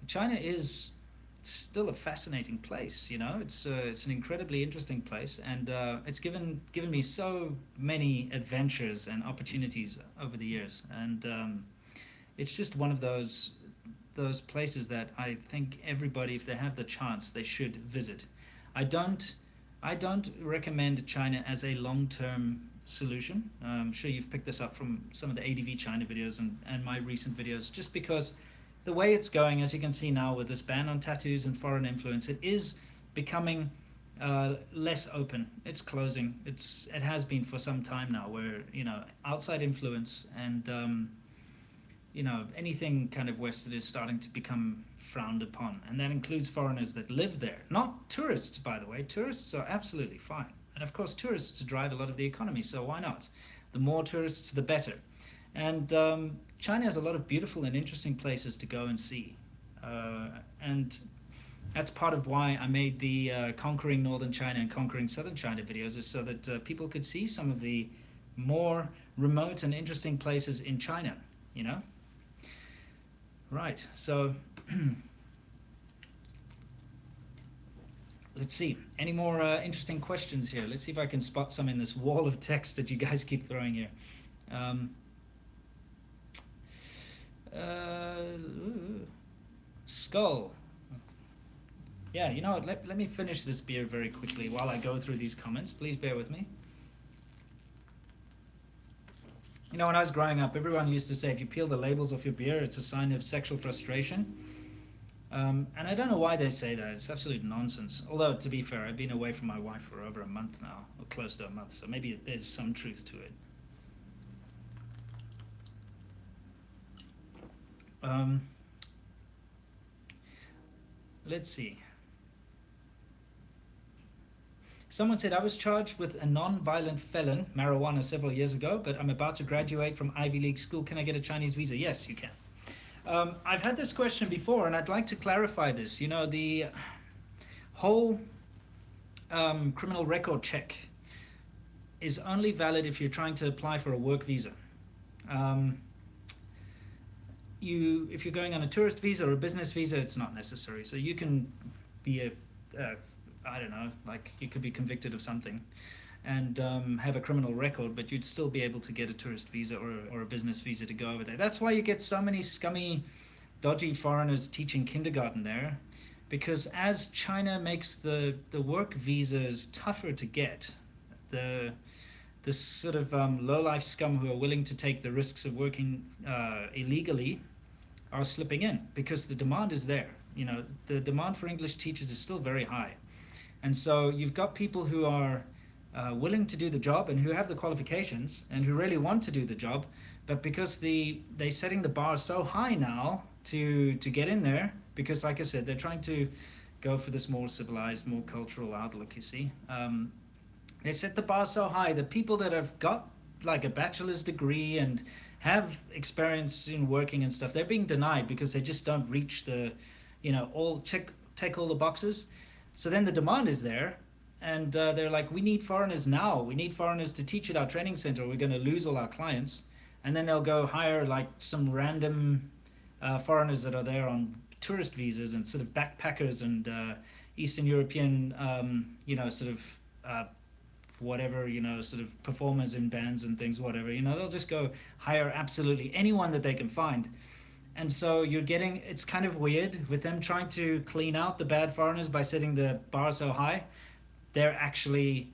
China is still a fascinating place. You know, it's an incredibly interesting place, and it's given me so many adventures and opportunities over the years, and it's just one of those places that I think everybody, if they have the chance, they should visit. I don't I don't recommend China as a long-term solution. I'm sure you've picked this up from some of the ADV China videos and my recent videos, just because the way it's going, as you can see now with this ban on tattoos and foreign influence, it is becoming less open. It's closing. It has been for some time now, where outside influence and anything kind of Western is starting to become frowned upon, and that includes foreigners that live there, not tourists, by the way. Tourists are absolutely fine, and of course tourists drive a lot of the economy, so why not? The more tourists, the better. And China has a lot of beautiful and interesting places to go and see, and that's part of why I made the conquering northern China and conquering southern China videos, is so that people could see some of the more remote and interesting places in China. Right, so let's see. Any more interesting questions here? Let's see if I can spot some in this wall of text that you guys keep throwing here. Skull. Yeah, you know what? Let me finish this beer very quickly while I go through these comments. Please bear with me. When I was growing up, everyone used to say if you peel the labels off your beer, it's a sign of sexual frustration. And I don't know why they say that. It's absolute nonsense. Although, to be fair, I've been away from my wife for over a month now, or close to a month, so maybe there's some truth to it. Let's see. Someone said, I was charged with a non-violent felon, marijuana, several years ago, but I'm about to graduate from Ivy League school. Can I get a Chinese visa? Yes, you can. I've had this question before, and I'd like to clarify this. The whole criminal record check is only valid if you're trying to apply for a work visa. If you're going on a tourist visa or a business visa, it's not necessary. So you can be I don't know, like you could be convicted of something and have a criminal record, but you'd still be able to get a tourist visa or a business visa to go over there. That's why you get so many scummy, dodgy foreigners teaching kindergarten there, because as China makes the work visas tougher to get, the sort of low-life scum who are willing to take the risks of working illegally are slipping in, because the demand is there. The demand for English teachers is still very high. And so you've got people who are willing to do the job and who have the qualifications and who really want to do the job, but because they're setting the bar so high now to get in there, because like I said, they're trying to go for this more civilized, more cultural outlook, you see. They set the bar so high that people that have got like a bachelor's degree and have experience in working and stuff, they're being denied because they just don't reach the, take all the boxes. So then the demand is there, and they're like, we need foreigners now. We need foreigners to teach at our training center, or we're going to lose all our clients. And then they'll go hire like some random foreigners that are there on tourist visas and sort of backpackers and Eastern European, whatever, sort of performers in bands and things, whatever. They'll just go hire absolutely anyone that they can find. And so it's kind of weird with them trying to clean out the bad foreigners by setting the bar so high. They're actually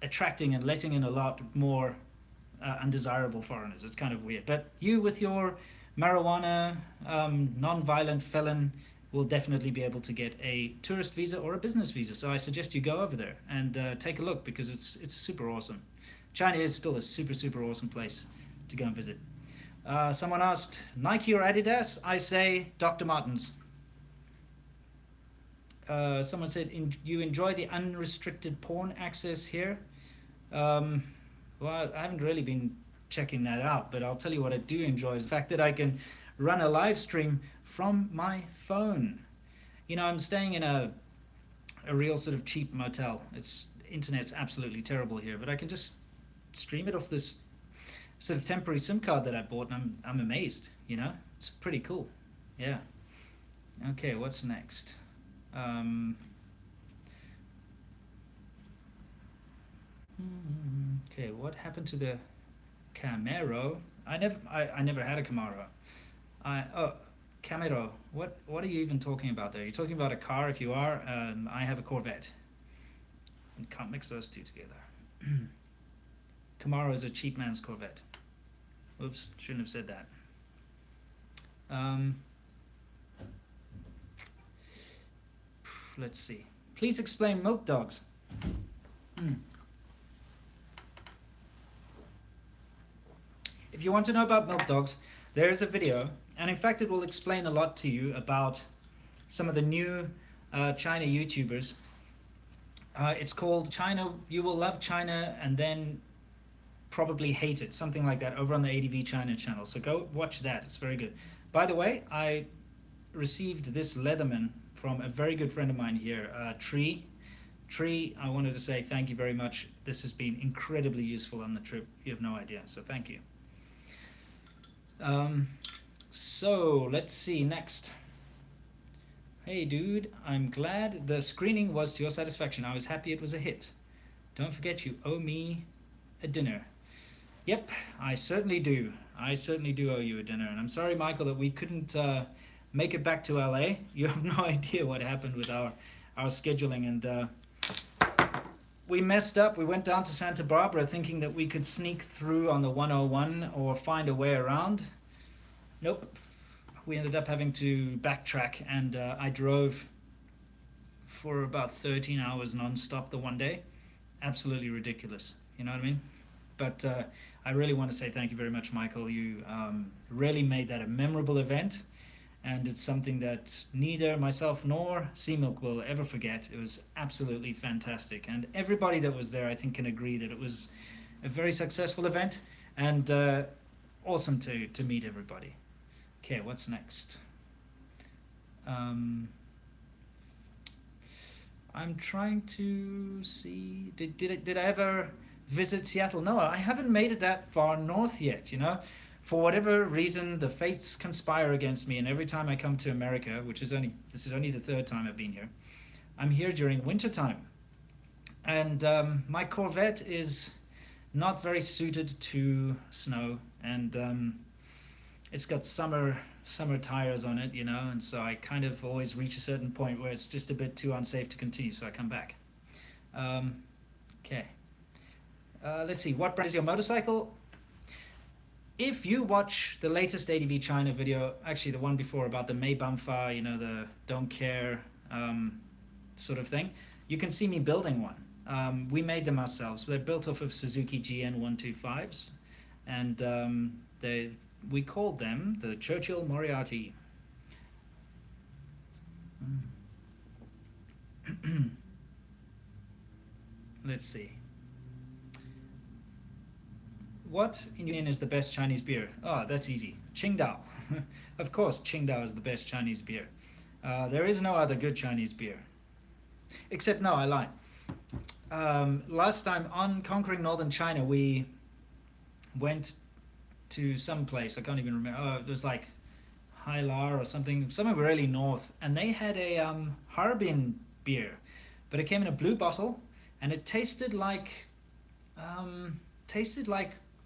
attracting and letting in a lot more undesirable foreigners. It's kind of weird. But you with your marijuana, non-violent felon will definitely be able to get a tourist visa or a business visa. So I suggest you go over there and take a look, because it's super awesome. China is still a super awesome place to go and visit. Someone asked, Nike or Adidas? I say Dr. Martens. Someone said, you enjoy the unrestricted porn access here? Um, well, I haven't really been checking that out, but I'll tell you what I do enjoy is the fact that I can run a live stream from my phone. I'm staying in a real sort of cheap motel. Internet's absolutely terrible here, but I can just stream it off this sort of temporary SIM card that I bought, and I'm amazed. It's pretty cool. Yeah. Okay, what's next? Okay, what happened to the Camaro? I never had a Camaro. Camaro. What are you even talking about there? You're talking about a car. If you are, I have a Corvette. You can't mix those two together. Camaro is a cheap man's Corvette. Oops, shouldn't have said that. Let's see. Please explain milk dogs. If you want to know about milk dogs, there is a video, and in fact it will explain a lot to you about some of the new China YouTubers. It's called China, You Will Love China and Then Probably Hate It, something like that, over on the ADV China channel. So go watch that, it's very good. By the way, I received this Leatherman from a very good friend of mine here, Tree. Tree, I wanted to say thank you very much. This has been incredibly useful on the trip. You have no idea, so thank you. So let's see next. Hey dude, I'm glad the screening was to your satisfaction. I was happy it was a hit. Don't forget you owe me a dinner. Yep, I certainly do. I certainly do owe you a dinner. And I'm sorry, Michael, that we couldn't make it back to LA. You have no idea what happened with our scheduling, and we messed up. We went down to Santa Barbara thinking that we could sneak through on the 101 or find a way around. Nope. We ended up having to backtrack, and I drove for about 13 hours non-stop the one day. Absolutely ridiculous. You know what I mean? But I really want to say thank you very much, Michael. You really made that a memorable event, and it's something that neither myself nor Sea Milk will ever forget. It was absolutely fantastic, and everybody that was there, I think, can agree that it was a very successful event, and awesome to meet everybody. Okay, what's next? I'm trying to see. Did I ever visit Seattle? No, I haven't made it that far north yet. For whatever reason, the fates conspire against me, and every time I come to America, this is only the third time I've been here, I'm here during wintertime, and my Corvette is not very suited to snow, and it's got summer tires on it, and so I kind of always reach a certain point where it's just a bit too unsafe to continue, so I come back. Okay. Let's see, what brand is your motorcycle? If you watch the latest ADV China video, actually the one before about the Mei Bumfa, the don't care sort of thing, you can see me building one. We made them ourselves. They're built off of Suzuki GN 125s, and we called them the Churchill Moriarty. Let's see. What in your opinion is the best Chinese beer? Oh, that's easy. Qingdao. Of course, Qingdao is the best Chinese beer. There is no other good Chinese beer. Except, no, I lie. Last time on Conquering Northern China, we went to some place, I can't even remember. It was like Hailar or something, somewhere really north, and they had a Harbin beer, but it came in a blue bottle, and it tasted like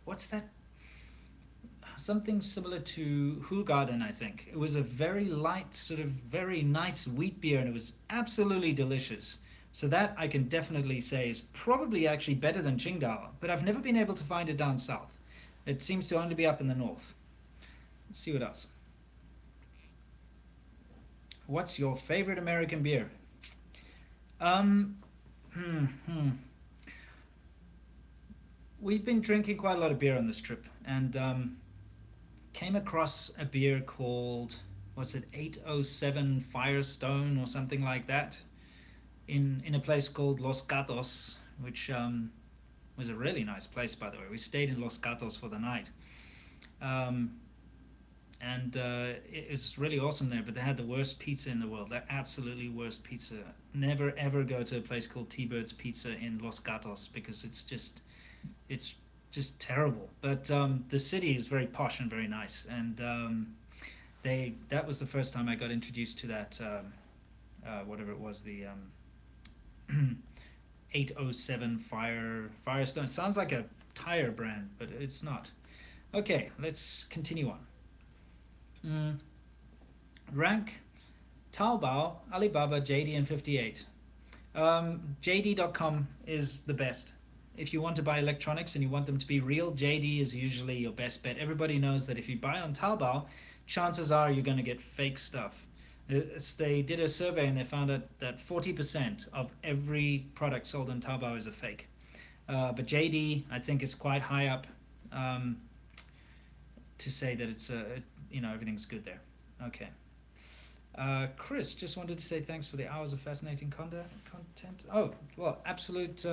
what's that? Something similar to Hugarden, I think. It was a very light, sort of very nice wheat beer, and it was absolutely delicious. So that I can definitely say is probably actually better than Qingdao, but I've never been able to find it down south. It seems to only be up in the north. Let's see what else. what's your favorite American beer? Um, hmm, hmm. We've been drinking quite a lot of beer on this trip, and came across a beer called, what's it, 807 Firestone or something like that, in a place called Los Gatos, which was a really nice place, by the way. We stayed in Los Gatos for the night. Um, and it was really awesome there. But they had the worst pizza in the world, the absolutely worst pizza. Never ever go to a place called T-Bird's Pizza in Los Gatos because it's just terrible. But the city is very posh and very nice, and they that was the first time I got introduced to that whatever it was, the 807 Firestone. Sounds like a tire brand, but it's not. Okay, let's continue on. Mm, rank Taobao, Alibaba, JD, and 58. JD.com is the best. If you want to buy electronics and you want them to be real, JD is usually your best bet. Everybody knows that if you buy on Taobao, chances are you're going to get fake stuff. They did a survey and they found out that 40% of every product sold on Taobao is a fake. But JD, I think it's quite high up um, to say that everything's good there. Okay. Chris just wanted to say thanks for the hours of fascinating content. Oh, well, absolute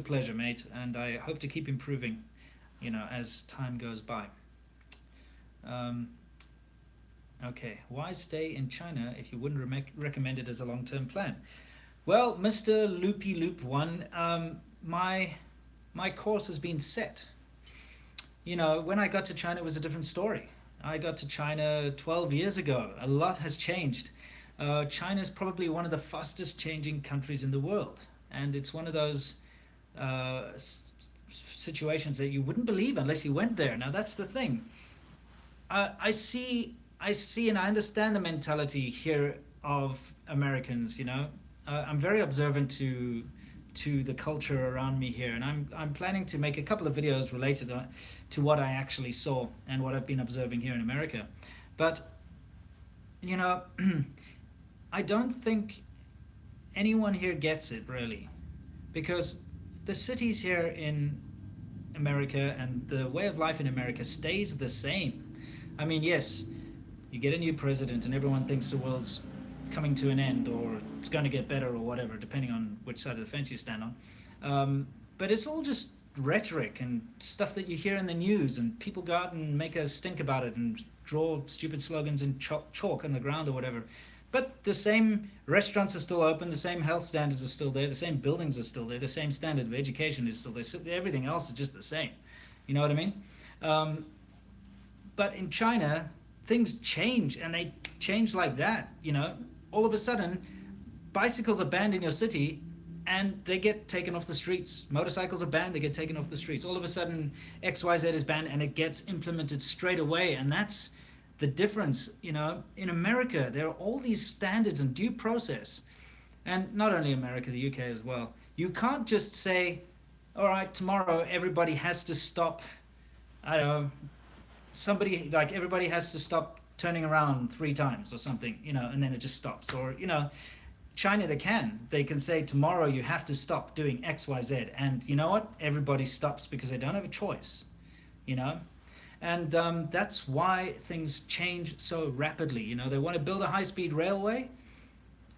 pleasure, mate, and I hope to keep improving, as time goes by. Um, okay, why stay in China if you wouldn't recommend it as a long-term plan? Well, Mr. Loopy Loop One, my course has been set. When I got to China, it was a different story. I got to China 12 years ago. A lot has changed. China is probably one of the fastest changing countries in the world, and it's one of those uh, situations that you wouldn't believe unless you went there. Now that's the thing. I see, and I understand the mentality here of Americans. I'm very observant to the culture around me here, and I'm planning to make a couple of videos related to what I actually saw and what I've been observing here in America. But you know, I don't think anyone here gets it really, because the cities here in America and the way of life in America stays the same. I mean, yes, you get a new president and everyone thinks the world's coming to an end or it's going to get better or whatever, depending on which side of the fence you stand on. But it's all just rhetoric and stuff that you hear in the news, and people go out and make a stink about it and draw stupid slogans in chalk on the ground or whatever. But the same restaurants are still open, the same health standards are still there, the same buildings are still there, the same standard of education is still there. So everything else is just the same. You know what I mean? Um, but in China, things change, and they change like that. All of a sudden, bicycles are banned in your city, and they get taken off the streets. Motorcycles are banned, they get taken off the streets. All of a sudden, XYZ is banned, and it gets implemented straight away. And that's the difference. In America, there are all these standards and due process, and not only America, the UK as well. You can't just say, all right, tomorrow everybody has to stop. I don't know, everybody has to stop turning around 3 times or something, and then it just stops. Or China, they can say tomorrow you have to stop doing XYZ, and you know what, everybody stops because they don't have a choice. you know and that's why things change so rapidly. They want to build a high-speed railway.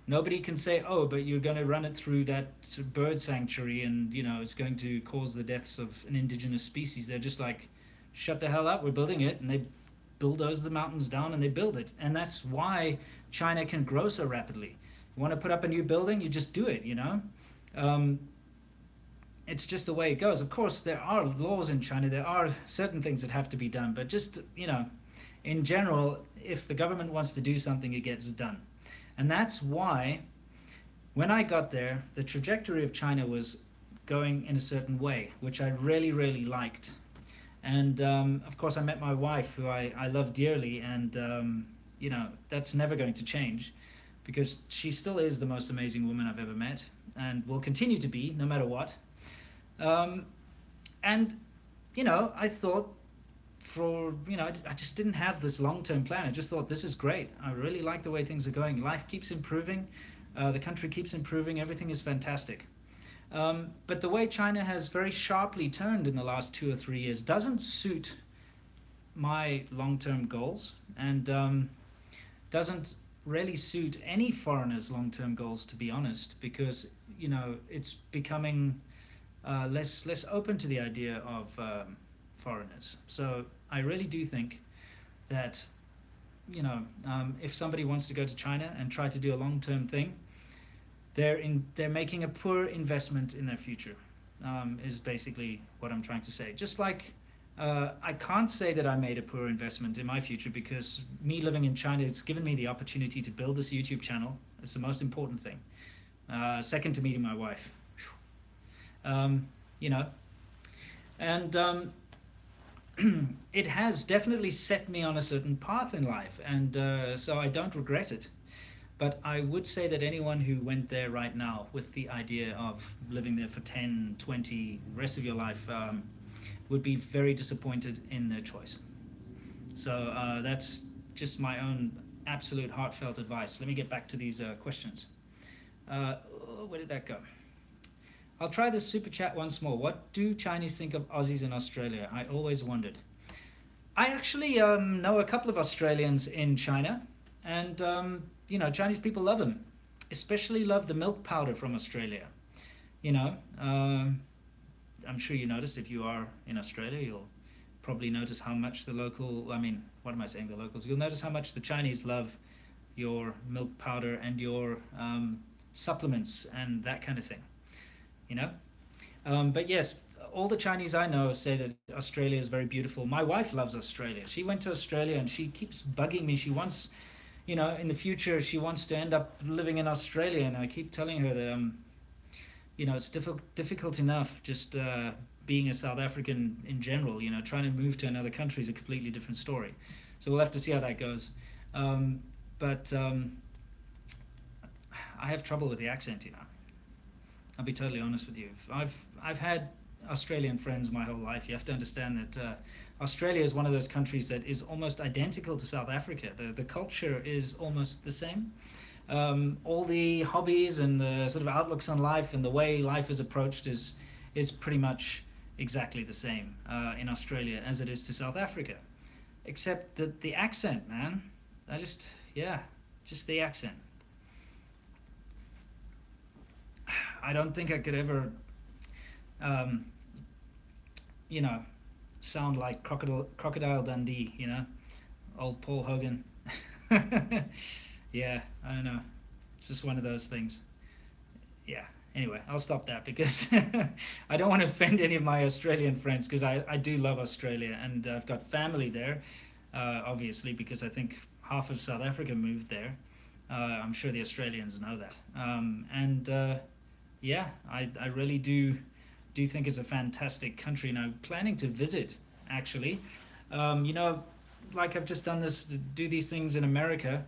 Nobody can say, oh, but you're going to run it through that bird sanctuary, and it's going to cause the deaths of an indigenous species. They're just like, shut the hell up, we're building it. And they bulldoze the mountains down and they build it. And that's why China can grow so rapidly. You want to put up a new building, you just do it. It's just the way it goes. Of course, there are laws in China. There are certain things that have to be done. But just, in general, if the government wants to do something, it gets done. And that's why, when I got there, the trajectory of China was going in a certain way, which I really, really liked. And, of course, I met my wife, who I love dearly. And, that's never going to change, because she still is the most amazing woman I've ever met and will continue to be, no matter what. And I thought for I just didn't have this long-term plan. I just thought this is great. I really like the way things are going. Life keeps improving, the country keeps improving. Everything is fantastic. But the way China has very sharply turned in the last 2 or 3 years doesn't suit my long-term goals, and doesn't really suit any foreigners' long-term goals, to be honest, because it's becoming less open to the idea of foreigners. So I really do think that if somebody wants to go to China and try to do a long-term thing, they're making a poor investment in their future. Is basically what I'm trying to say. Just like I can't say that I made a poor investment in my future, because me living in China, it's given me the opportunity to build this YouTube channel. It's the most important thing. Second to meeting my wife. Um, you know, and it has definitely set me on a certain path in life, and so I don't regret it. But I would say that anyone who went there right now with the idea of living there for 10, 20, rest of your life, would be very disappointed in their choice. So that's just my own absolute heartfelt advice. Let me get back to these questions. Where did that go? I'll try this super chat once more. What do Chinese think of Aussies in Australia? I always wondered. I actually know a couple of Australians in China, and Chinese people love them, especially love the milk powder from Australia. You know, I'm sure you notice if you are in Australia, you'll probably notice how much the local, I mean, what am I saying, the locals? You'll notice how much the Chinese love your milk powder and your supplements and that kind of thing, you know? But yes, all the Chinese I know say that Australia is very beautiful. My wife loves Australia. She went to Australia and she keeps bugging me. She wants, in the future, she wants to end up living in Australia. And I keep telling her that, it's difficult enough just being a South African in general. Trying to move to another country is a completely different story. So we'll have to see how that goes. But I have trouble with the accent. I'll be totally honest with you. I've had Australian friends my whole life. You have to understand that Australia is one of those countries that is almost identical to South Africa. The culture is almost the same. All the hobbies and the sort of outlooks on life and the way life is approached is pretty much exactly the same in Australia as it is to South Africa. Except that the accent, man, just the accent. I don't think I could ever, sound like Crocodile Dundee, old Paul Hogan. Yeah, I don't know. It's just one of those things. Yeah. Anyway, I'll stop that because I don't want to offend any of my Australian friends, because I do love Australia, and I've got family there, obviously, because I think half of South Africa moved there. I'm sure the Australians know that. Yeah, I really do think it's a fantastic country, and I'm planning to visit, actually. Like I've just done do these things in America.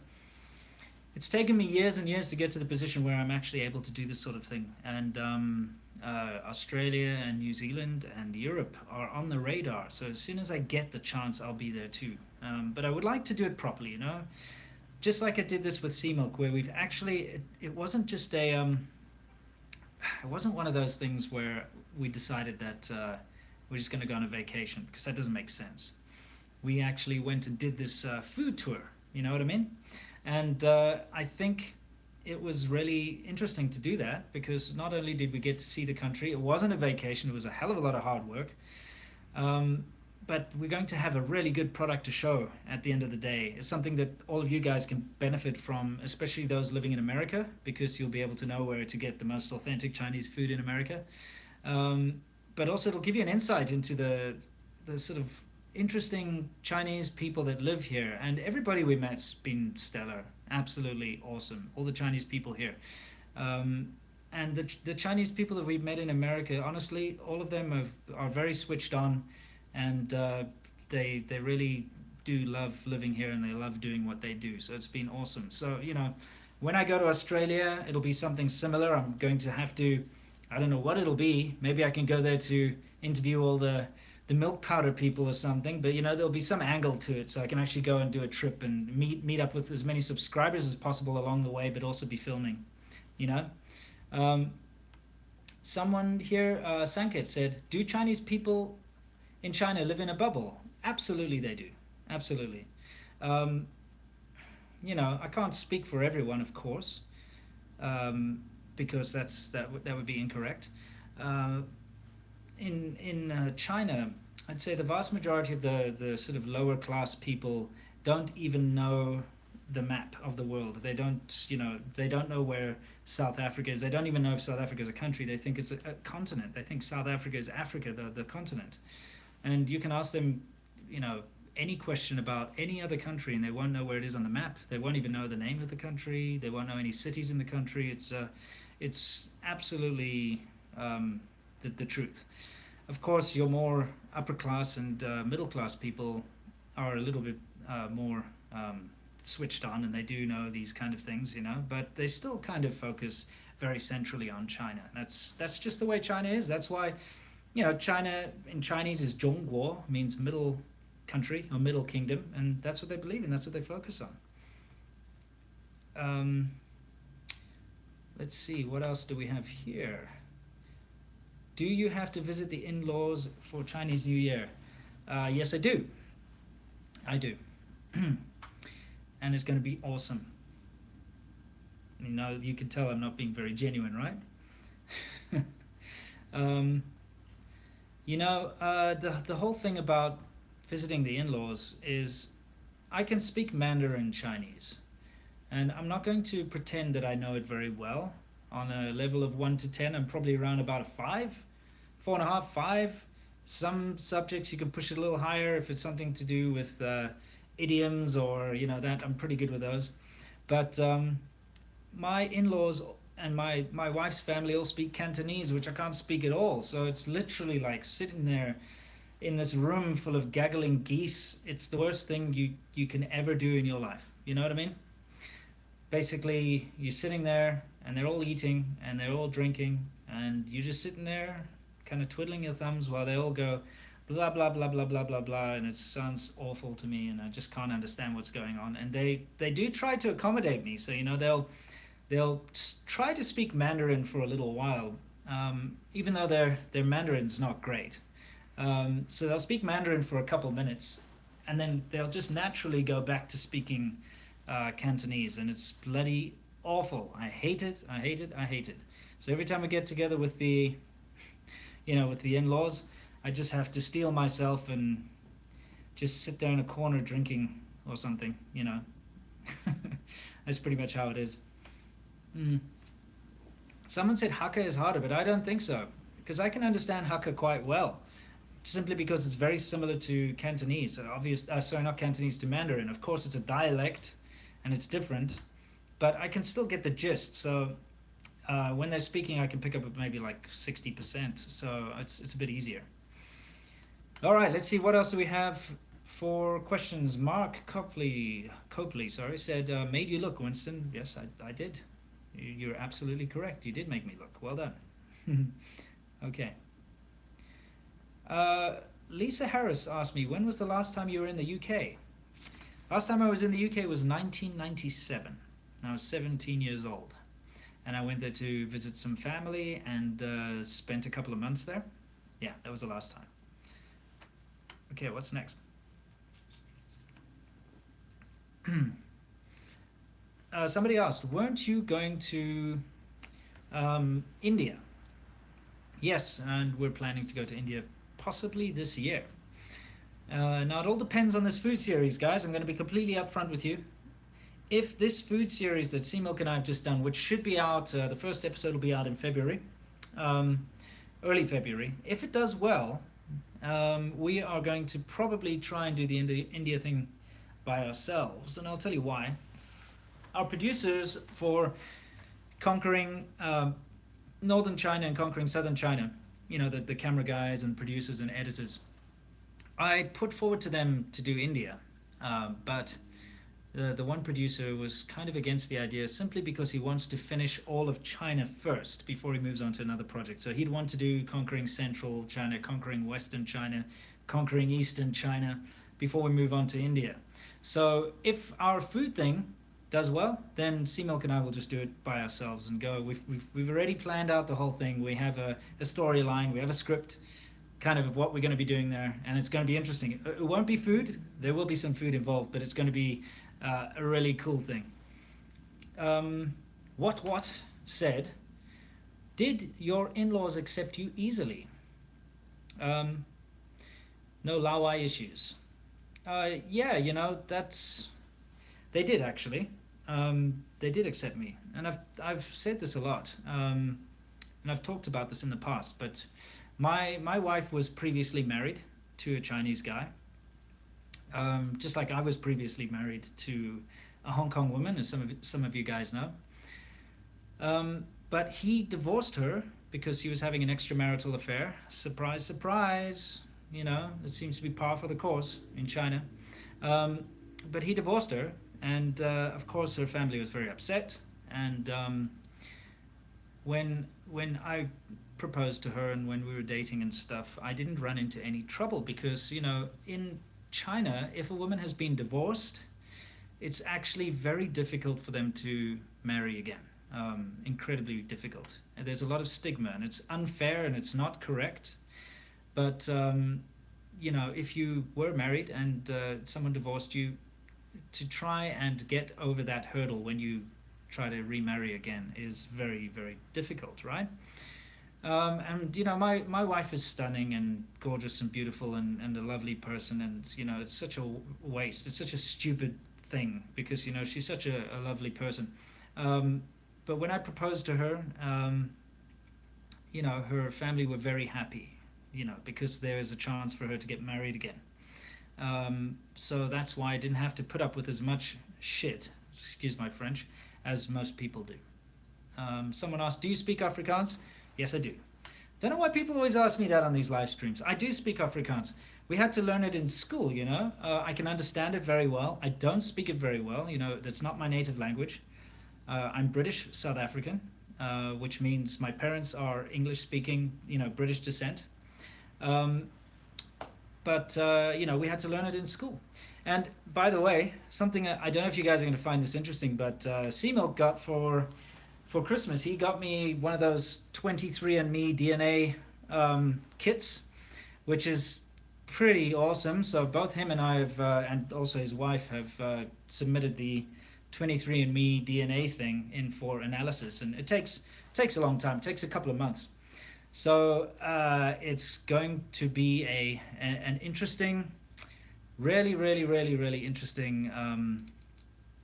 It's taken me years and years to get to the position where I'm actually able to do this sort of thing. And Australia and New Zealand and Europe are on the radar. So as soon as I get the chance, I'll be there too. But I would like to do it properly, just like I did this with Sea Milk, where we've actually, it wasn't just it wasn't one of those things where we decided that we're just going to go on a vacation, because that doesn't make sense. We actually went and did this food tour, you know what I mean? And I think it was really interesting to do that, because not only did we get to see the country, it wasn't a vacation, it was a hell of a lot of hard work. But we're going to have a really good product to show at the end of the day. It's something that all of you guys can benefit from, especially those living in America, because you'll be able to know where to get the most authentic Chinese food in America. But also it'll give you an insight into the sort of interesting Chinese people that live here, and everybody we met's been stellar, absolutely awesome. All the Chinese people here, and the Chinese people that we've met in America, honestly, all of them are very switched on, and they really do love living here, and they love doing what they do. So it's been awesome. So when I go to Australia, it'll be something similar. I'm going to have to, I don't know what it'll be. Maybe I can go there to interview all the the milk powder people or something, but there'll be some angle to it, so I can actually go and do a trip and meet up with as many subscribers as possible along the way, but also be filming. You know, um, someone here, Sanket said, "Do Chinese people in China live in a bubble?" Absolutely, they do. Absolutely. Um, I can't speak for everyone, of course, um, because that would be incorrect. Uh, in China, I'd say the vast majority of the sort of lower class people don't even know the map of the world. They don't know where South Africa is. They don't even know if South Africa is a country. They think it's a continent. They think South Africa is Africa, the continent. And you can ask them, you know, any question about any other country, and they won't know where it is on the map. They won't even know the name of the country. They won't know any cities in the country. It's absolutely the truth. Of course, your more upper class and middle class people are a little bit more switched on, and they do know these kind of things, but they still kind of focus very centrally on China. That's just the way China is. That's why, China in Chinese is 中国, means middle country or middle kingdom, and that's what they believe in. That's what they focus on. Um, let's see, what else do we have here? Do you have to visit the in-laws for Chinese New Year? Yes, I do. I do. And it's going to be awesome. You can tell I'm not being very genuine, right? The whole thing about visiting the in-laws is I can speak Mandarin Chinese, and I'm not going to pretend that I know it very well. On a level of 1 to 10, I'm probably around about a 5, 4.5, 5. Some subjects you can push it a little higher if it's something to do with idioms or that. I'm pretty good with those. But my in-laws and my wife's family all speak Cantonese, which I can't speak at all. So it's literally like sitting there in this room full of gaggling geese. It's the worst thing you can ever do in your life. You know what I mean? Basically, you're sitting there and they're all eating and they're all drinking, and you're just sitting there kind of twiddling your thumbs while they all go blah blah blah blah blah blah blah, and it sounds awful to me, and I just can't understand what's going on. And they do try to accommodate me, so they'll try to speak Mandarin for a little while, even though their Mandarin's not great. So they'll speak Mandarin for a couple minutes, and then they'll just naturally go back to speaking Cantonese, and it's bloody awful. I hate it. I hate it. I hate it. So every time we get together with the in-laws, I just have to steel myself and just sit there in a corner drinking or something. That's pretty much how it is. Someone said Hakka is harder, but I don't think so, because I can understand Hakka quite well, simply because it's very similar to Cantonese. Sorry, not Cantonese, to Mandarin. Of course, it's a dialect, and it's different, but I can still get the gist. So when they're speaking, I can pick up maybe like 60%. So it's a bit easier. All right, let's see, what else do we have for questions. Mark Copley, said, made you look, Winston. Yes, I did. You're absolutely correct. You did make me look. Well done. Okay. Lisa Harris asked me, when was the last time you were in the UK? Last time I was in the UK was 1997. I was 17 years old. And I went there to visit some family and spent a couple of months there. Yeah, that was the last time. Okay, what's next? Somebody asked, weren't you going to India? Yes, and we're planning to go to India possibly this year. Now, it all depends on this food series, guys. I'm going to be completely upfront with you. If this food series that Seamilk and I have just done, which should be out, the first episode will be out in February, early February. If it does well, we are going to probably try and do the India thing by ourselves, and I'll tell you why. Our producers for conquering northern China and conquering southern China, the camera guys and producers and editors, I put forward to them to do India, but the one producer was kind of against the idea, simply because he wants to finish all of China first before he moves on to another project. So he'd want to do conquering central China, conquering western China, conquering eastern China before we move on to India. So if our food thing does well, then Sea Milk and I will just do it by ourselves and go. We've already planned out the whole thing. We have a storyline, we have a script kind of what we're going to be doing there, and it's going to be interesting. It won't be food, there will be some food involved, but it's going to be a really cool thing. What said, did your in-laws accept you easily? Um, no Laowai issues. Yeah, that's they did actually. They did accept me, and I've said this a lot, and I've talked about this in the past. But my wife was previously married to a Chinese guy, just like I was previously married to a Hong Kong woman, as some of you guys know. But he divorced her because he was having an extramarital affair. Surprise, surprise. It seems to be par for the course in China. But he divorced her, and of course her family was very upset. And when I proposed to her and when we were dating and stuff, I didn't run into any trouble because in China, if a woman has been divorced, it's actually very difficult for them to marry again. Incredibly difficult. And there's a lot of stigma, and it's unfair and it's not correct. But if you were married and someone divorced you, to try and get over that hurdle when you try to remarry again is very, very difficult, right? And my wife is stunning and gorgeous and beautiful and a lovely person, and it's such a waste. It's such a stupid thing because she's such a lovely person. But when I proposed to her, her family were very happy, because there is a chance for her to get married again. So that's why I didn't have to put up with as much shit, excuse my French, as most people do. Someone asked, do you speak Afrikaans? Yes, I do. Don't know why people always ask me that on these live streams. I do speak Afrikaans. We had to learn it in school, I can understand it very well. I don't speak it very well, that's not my native language. I'm British, South African, which means my parents are English-speaking, British descent. But we had to learn it in school. And by the way, something I don't know if you guys are going to find this interesting, but Sea Milk got for Christmas, he got me one of those 23andMe DNA kits, which is pretty awesome. So both him and I have, and also his wife, have submitted the 23andMe DNA thing in for analysis, and it takes a long time. It takes a couple of months. So it's going to be an interesting, really, really, really, really interesting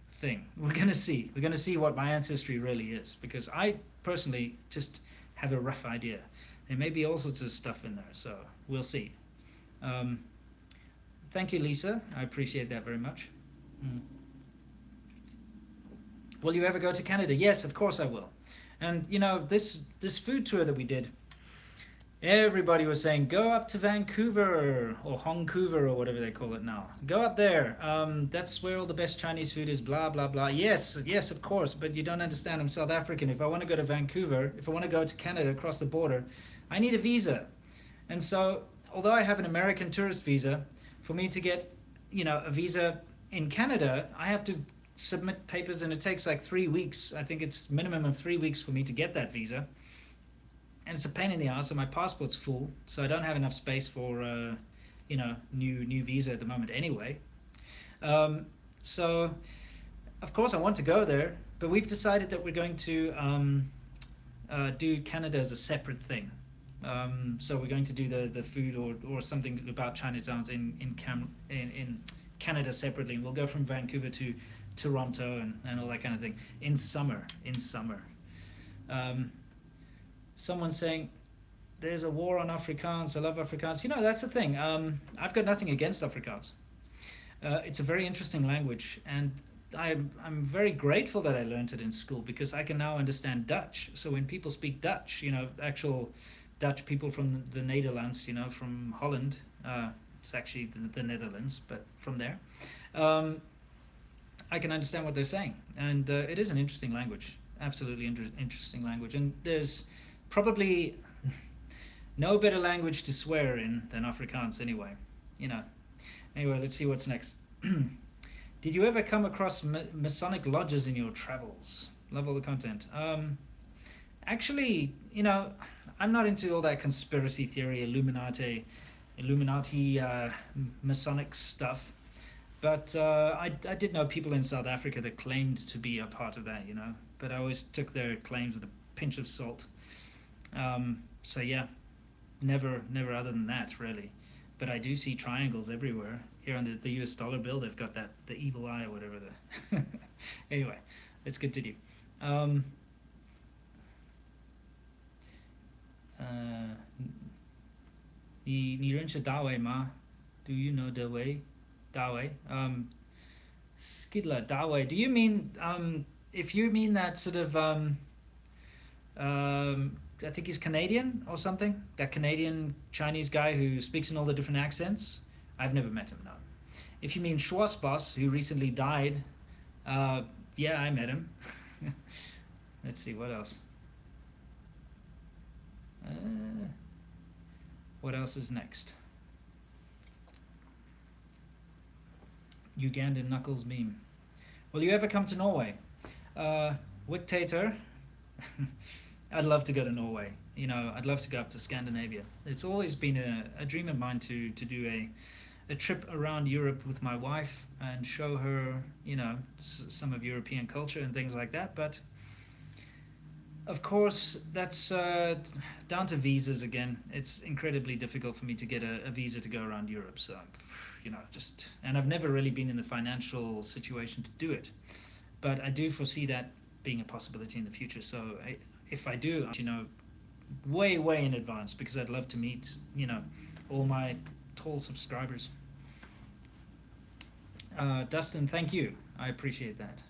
thing. We're gonna see what my ancestry really is, because I personally just have a rough idea. There may be all sorts of stuff in there, so we'll see. Thank you, Lisa. I appreciate that very much. Will you ever go to Canada? Yes, of course I will. And this food tour that we did, everybody was saying, go up to Vancouver or Hongcouver or whatever they call it now. Go up there. That's where all the best Chinese food is, blah, blah, blah. Yes, of course, but you don't understand. I'm South African. If I want to go to Vancouver, if I want to go to Canada across the border, I need a visa. And so, although I have an American tourist visa, for me to get, a visa in Canada, I have to submit papers, and it takes like 3 weeks. I think it's minimum of 3 weeks for me to get that visa. And it's a pain in the ass, and my passport's full, so I don't have enough space for, new visa at the moment anyway. So, of course, I want to go there, but we've decided that we're going to do Canada as a separate thing. So we're going to do the food or something about Chinatowns in Canada separately. We'll go from Vancouver to Toronto and all that kind of thing in summer. Someone's saying there's a war on Afrikaans. I love Afrikaans. That's the thing. I've got nothing against Afrikaans. It's a very interesting language, and I'm very grateful that I learned it in school, because I can now understand Dutch. So when people speak Dutch, actual Dutch people from the Netherlands, from Holland, it's actually the Netherlands, but from there, I can understand what they're saying, and it is an interesting language, absolutely interesting language, and there's probably no better language to swear in than Afrikaans anyway. You know. Anyway, let's see what's next. Did you ever come across Masonic lodges in your travels? Love all the content. Actually, I'm not into all that conspiracy theory, Illuminati, Masonic stuff. But I did know people in South Africa that claimed to be a part of that, But I always took their claims with a pinch of salt. So yeah, never other than that, really. But I do see triangles everywhere. Here on the US dollar bill, they've got the evil eye or whatever. Anyway, let's continue. Um, uh, 你认识大卫吗? Do you know the way? 大卫? Skidler, Dawe. Do you mean if you mean that sort of I think he's Canadian or something? That Canadian Chinese guy who speaks in all the different accents? I've never met him, no. If you mean Schwarzboss, who recently died, yeah, I met him. Let's see, what else? What else is next? Ugandan Knuckles meme. Will you ever come to Norway? Dictator. I'd love to go to Norway. I'd love to go up to Scandinavia. It's always been a dream of mine to do a trip around Europe with my wife and show her, some of European culture and things like that. But of course, that's down to visas again. It's incredibly difficult for me to get a visa to go around Europe. So, and I've never really been in the financial situation to do it. But I do foresee that being a possibility in the future. So if I do, way in advance, because I'd love to meet, all my tall subscribers. Dustin, thank you. I appreciate that.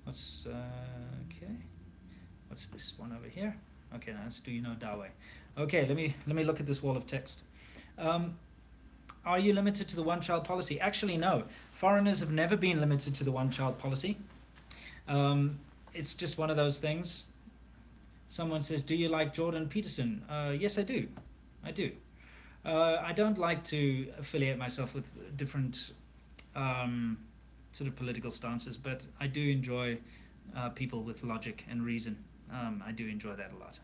Okay? What's this one over here? Okay, now let's do Dawe. Okay, let me look at this wall of text. Are you limited to the one-child policy? Actually, no. Foreigners have never been limited to the one-child policy. It's just one of those things. Someone says, do you like Jordan Peterson? Yes, I do. I do. I don't like to affiliate myself with different sort of political stances, but I do enjoy people with logic and reason. I do enjoy that a lot.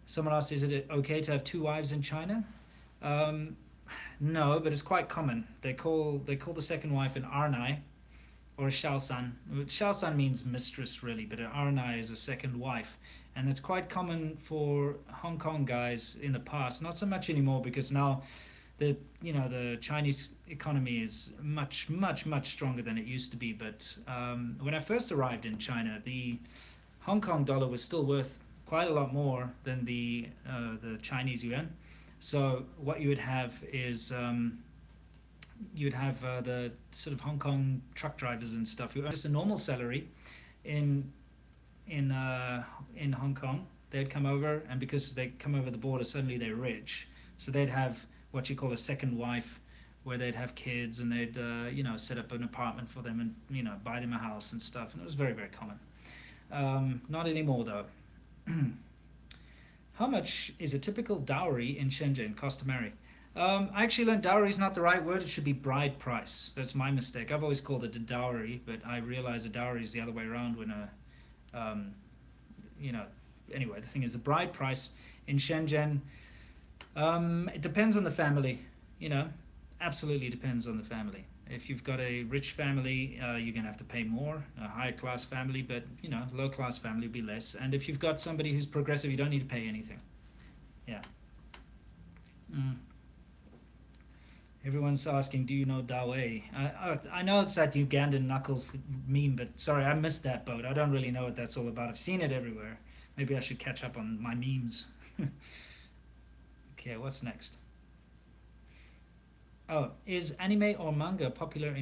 Someone asked, is it okay to have two wives in China? No, but it's quite common. They call the second wife an Arnai or a Shaosan. Shaosan means mistress, really, but an Arnai is a second wife. And it's quite common for Hong Kong guys in the past. Not so much anymore, because now the Chinese economy is much stronger than it used to be. But when I first arrived in China, the Hong Kong dollar was still worth quite a lot more than the Chinese yuan. So what you would have is you'd have the sort of Hong Kong truck drivers and stuff who earn just a normal salary in Hong Kong. They'd come over, and because they come over the border, suddenly they're rich. So they'd have what you call a second wife, where they'd have kids, and they'd set up an apartment for them, and buy them a house and stuff. And it was very common. Not anymore though. How much is a typical dowry in Shenzhen cost to marry? I actually learned dowry is not the right word. It should be bride price. That's my mistake. I've always called it a dowry, but I realize a dowry is the other way around when anyway, the thing is the bride price in Shenzhen, it depends on the family, absolutely depends on the family. If you've got a rich family, you're going to have to pay more. A higher class family, but low class family will be less. And if you've got somebody who's progressive, you don't need to pay anything. Yeah. Everyone's asking, do you know Dawe? I know it's that Ugandan Knuckles meme, but sorry, I missed that boat. I don't really know what that's all about. I've seen it everywhere. Maybe I should catch up on my memes. Okay, what's next? Oh, is anime or manga popular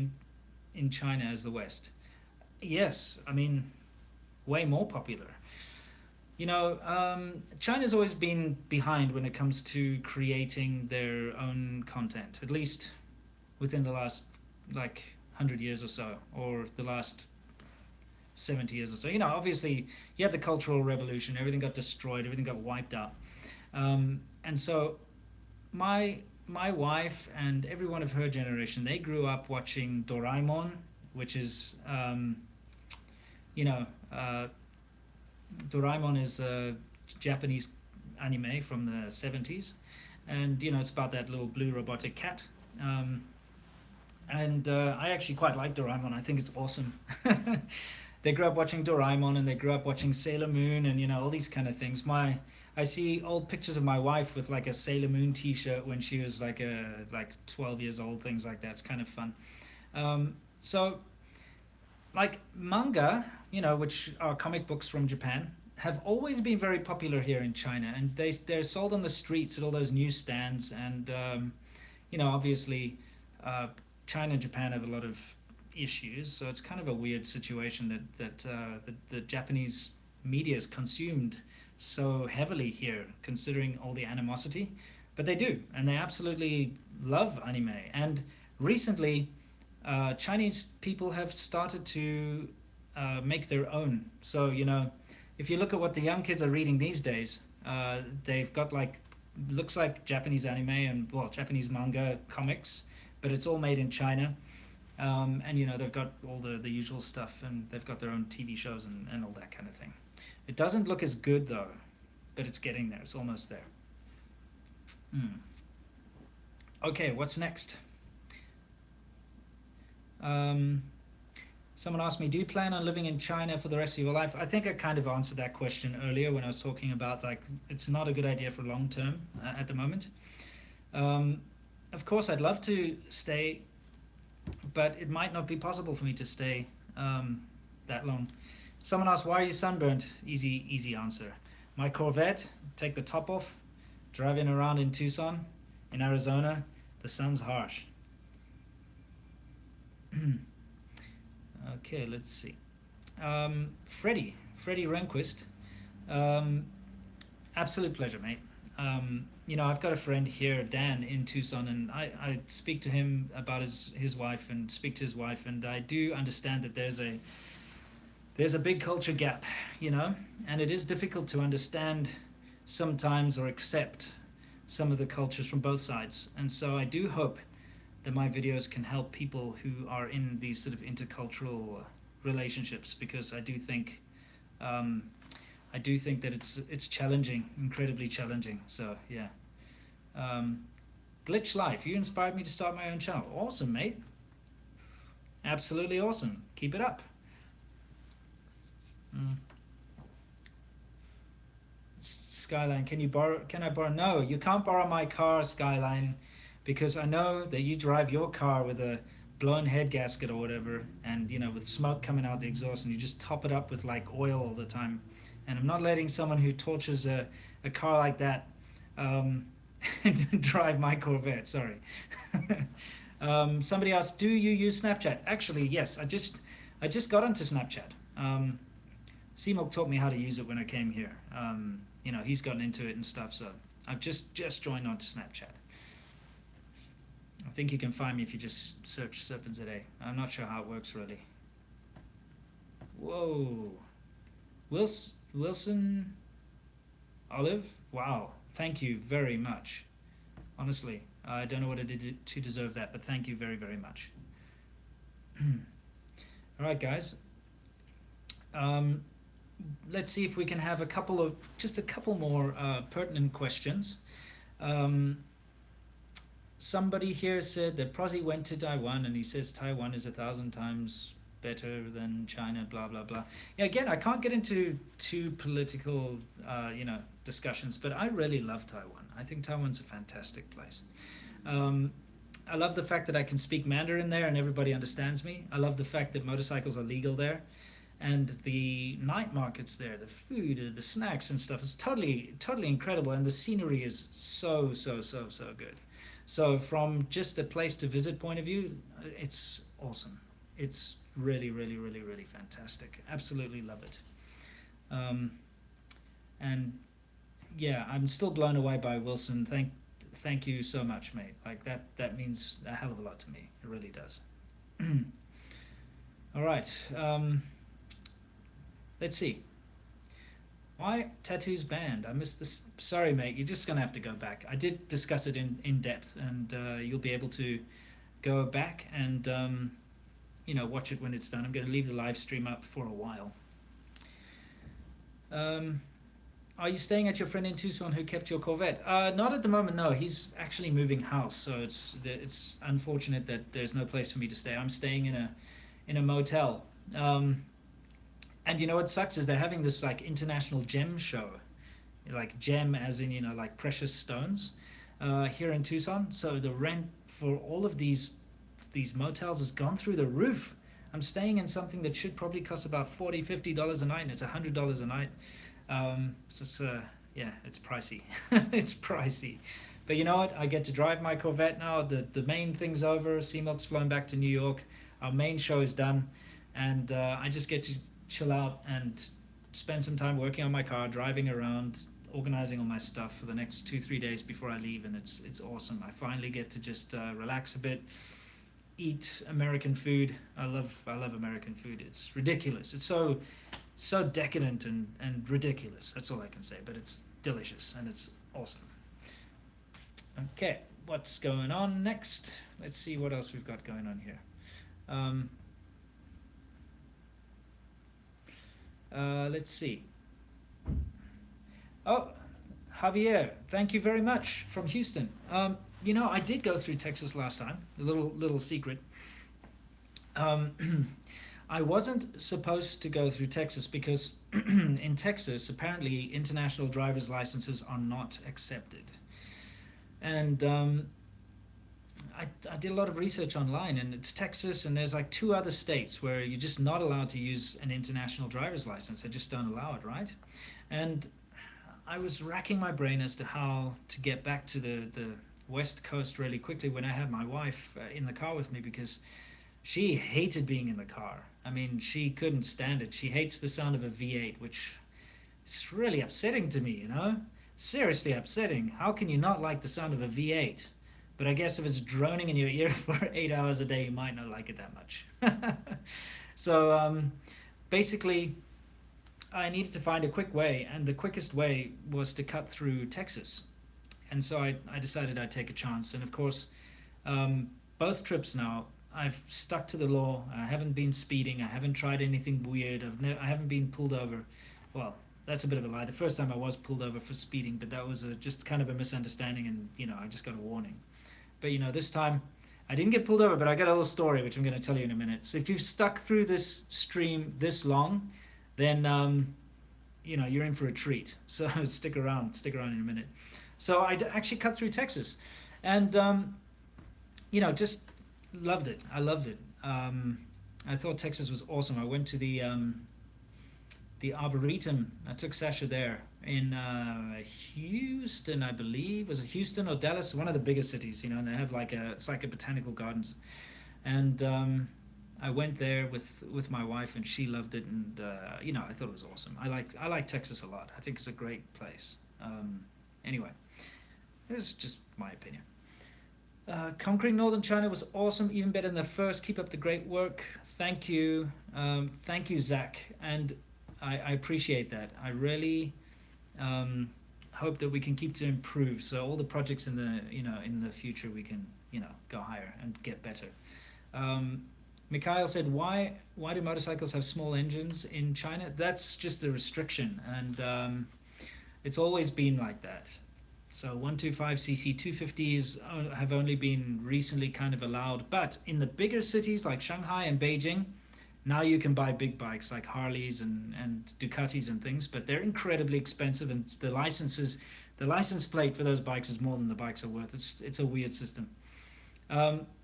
in China as the West? Yes, I mean, way more popular. China's always been behind when it comes to creating their own content, at least within the last, 100 years or so, or the last 70 years or so. Obviously, you had the Cultural Revolution, everything got destroyed, everything got wiped out. And so my my wife and everyone of her generation, they grew up watching Doraemon, which is, you know, Doraemon is a Japanese anime from the 70s. And, it's about that little blue robotic cat. Um, and I actually quite like Doraemon. I think it's awesome. They grew up watching Doraemon and they grew up watching Sailor Moon and all these kind of things. I see old pictures of my wife with like a Sailor Moon T-shirt when she was like 12 years old, things like that. It's kind of fun. So like manga, which are comic books from Japan, have always been very popular here in China, and they're sold on the streets at all those newsstands, and obviously, uh, China and Japan have a lot of issues, so it's kind of a weird situation that the Japanese media is consumed so heavily here, considering all the animosity. But they do, and they absolutely love anime. And recently, Chinese people have started to make their own. So, if you look at what the young kids are reading these days, they've got like, looks like Japanese anime and, well, Japanese manga comics, but it's all made in China. And, they've got all the usual stuff, and they've got their own TV shows and all that kind of thing. It doesn't look as good though, but it's getting there. It's almost there. Mm. Okay, what's next? Um, Someone asked me, do you plan on living in China for the rest of your life? I think I kind of answered that question earlier when I was talking about like it's not a good idea for long term at the moment. Um, of course, I'd love to stay, but it might not be possible for me to stay that long. Someone asked, why are you sunburned? Easy answer. My Corvette, take the top off, driving around in Tucson, in Arizona, the sun's harsh. Okay, let's see. Freddie Rehnquist. Um, Absolute pleasure, mate. I've got a friend here, Dan, in Tucson, and I speak to him about his wife and speak to his wife, and I do understand that there's a big culture gap, and it is difficult to understand sometimes or accept some of the cultures from both sides. And so I do hope that my videos can help people who are in these sort of intercultural relationships, because um, I do think that it's challenging, incredibly challenging. So yeah, um, Glitch Life, you inspired me to start my own channel. Awesome, mate. Absolutely awesome. Keep it up. Mm. Skyline, can I borrow? No, you can't borrow my car, Skyline, because I know that you drive your car with a blown head gasket or whatever, and with smoke coming out the exhaust, and you just top it up with like oil all the time. And I'm not letting someone who tortures a car like that drive my Corvette. Sorry. Somebody asked, do you use Snapchat? Actually, yes. I just got onto Snapchat. Seamok taught me how to use it when I came here. He's gotten into it and stuff, so I've just joined onto Snapchat. I think you can find me if you just search serpentza. I'm not sure how it works really. Whoa. Wilson Olive? Wow. Thank you very much. Honestly, I don't know what I did to deserve that, but thank you very, very much. All right, guys. Let's see if we can have a couple more pertinent questions. Somebody here said that Prozzy went to Taiwan, and he says Taiwan is 1,000 times better than China, blah blah blah. Yeah, again, I can't get into too political discussions, but I really love Taiwan. I think Taiwan's a fantastic place. I love the fact that I can speak Mandarin there and everybody understands me. I love the fact that motorcycles are legal there, and the night markets there, the food, the snacks and stuff is totally incredible, and the scenery is so good. So from just a place to visit point of view, it's awesome. It's really fantastic. Absolutely love it. And yeah, I'm still blown away by Wilson. Thank you so much, mate. Like that means a hell of a lot to me. It really does. All right. Let's see. Why tattoos banned? I missed this. Sorry, mate. You're just gonna have to go back. I did discuss it in depth, and you'll be able to go back and watch it when it's done. I'm gonna leave the live stream up for a while. Um, are you staying at your friend in Tucson who kept your Corvette? Not at the moment. No, he's actually moving house, so it's unfortunate that there's no place for me to stay. I'm staying in a motel. And you know what sucks is they're having this like international gem show, like gem as in like precious stones, here in Tucson. So the rent for all of these motels has gone through the roof. I'm staying in something that should probably cost about $40-50 a night, and it's $100 a night. So it's yeah, it's pricey. It's pricey. But you know what? I get to drive my Corvette now. The main thing's over. C-Milk's flown back to New York. Our main show is done, and I just get to chill out and spend some time working on my car, driving around, organizing all my stuff for the next 2-3 days before I leave, and it's awesome. I finally get to just relax a bit, eat American food. I love American food. It's ridiculous. It's so decadent and ridiculous. That's all I can say. But it's delicious and it's awesome. Okay, what's going on next? Let's see what else we've got going on here. Um, let's see. Oh, Javier, thank you very much from Houston. I did go through Texas last time. A little secret. Um, I wasn't supposed to go through Texas because in Texas, apparently, international driver's licenses are not accepted. And I did a lot of research online, and it's Texas, and there's like two other states where you're just not allowed to use an international driver's license. They just don't allow it, right? And I was racking my brain as to how to get back to the West Coast really quickly when I had my wife in the car with me because she hated being in the car. I mean, she couldn't stand it. She hates the sound of a V8, which is really upsetting to me. Seriously upsetting. How can you not like the sound of a V8? But I guess if it's droning in your ear for 8 hours a day, you might not like it that much. So basically, I needed to find a quick way, and the quickest way was to cut through Texas. And so I decided I'd take a chance. And of course, both trips now, I've stuck to the law. I haven't been speeding. I haven't tried anything weird. I haven't been pulled over. Well, that's a bit of a lie. The first time I was pulled over for speeding, but that was just kind of a misunderstanding, and I just got a warning. But this time I didn't get pulled over, but I got a little story which I'm going to tell you in a minute. So if you've stuck through this stream this long, then you're in for a treat. So stick around in a minute. So actually cut through Texas, and just loved it. I loved it. I thought Texas was awesome. I went to the Arboretum. I took Sasha there in Houston, I believe. Was it Houston or Dallas? One of the biggest cities, and they have it's like a botanical gardens. And I went there with my wife, and she loved it, and I thought it was awesome. I like Texas a lot. I think it's a great place. Anyway, this is just my opinion. Conquering Northern China was awesome, even better than the first. Keep up the great work. Thank you. Thank you, Zach. And I appreciate that. I really hope that we can keep to improve. So all the projects in the future we can go higher and get better. Mikhail said, why do motorcycles have small engines in China? That's just a restriction, and it's always been like that. So 125cc 250s have only been recently kind of allowed, but in the bigger cities like Shanghai and Beijing, now you can buy big bikes like Harleys and Ducatis and things, but they're incredibly expensive, and the license plate for those bikes is more than the bikes are worth. It's a weird system.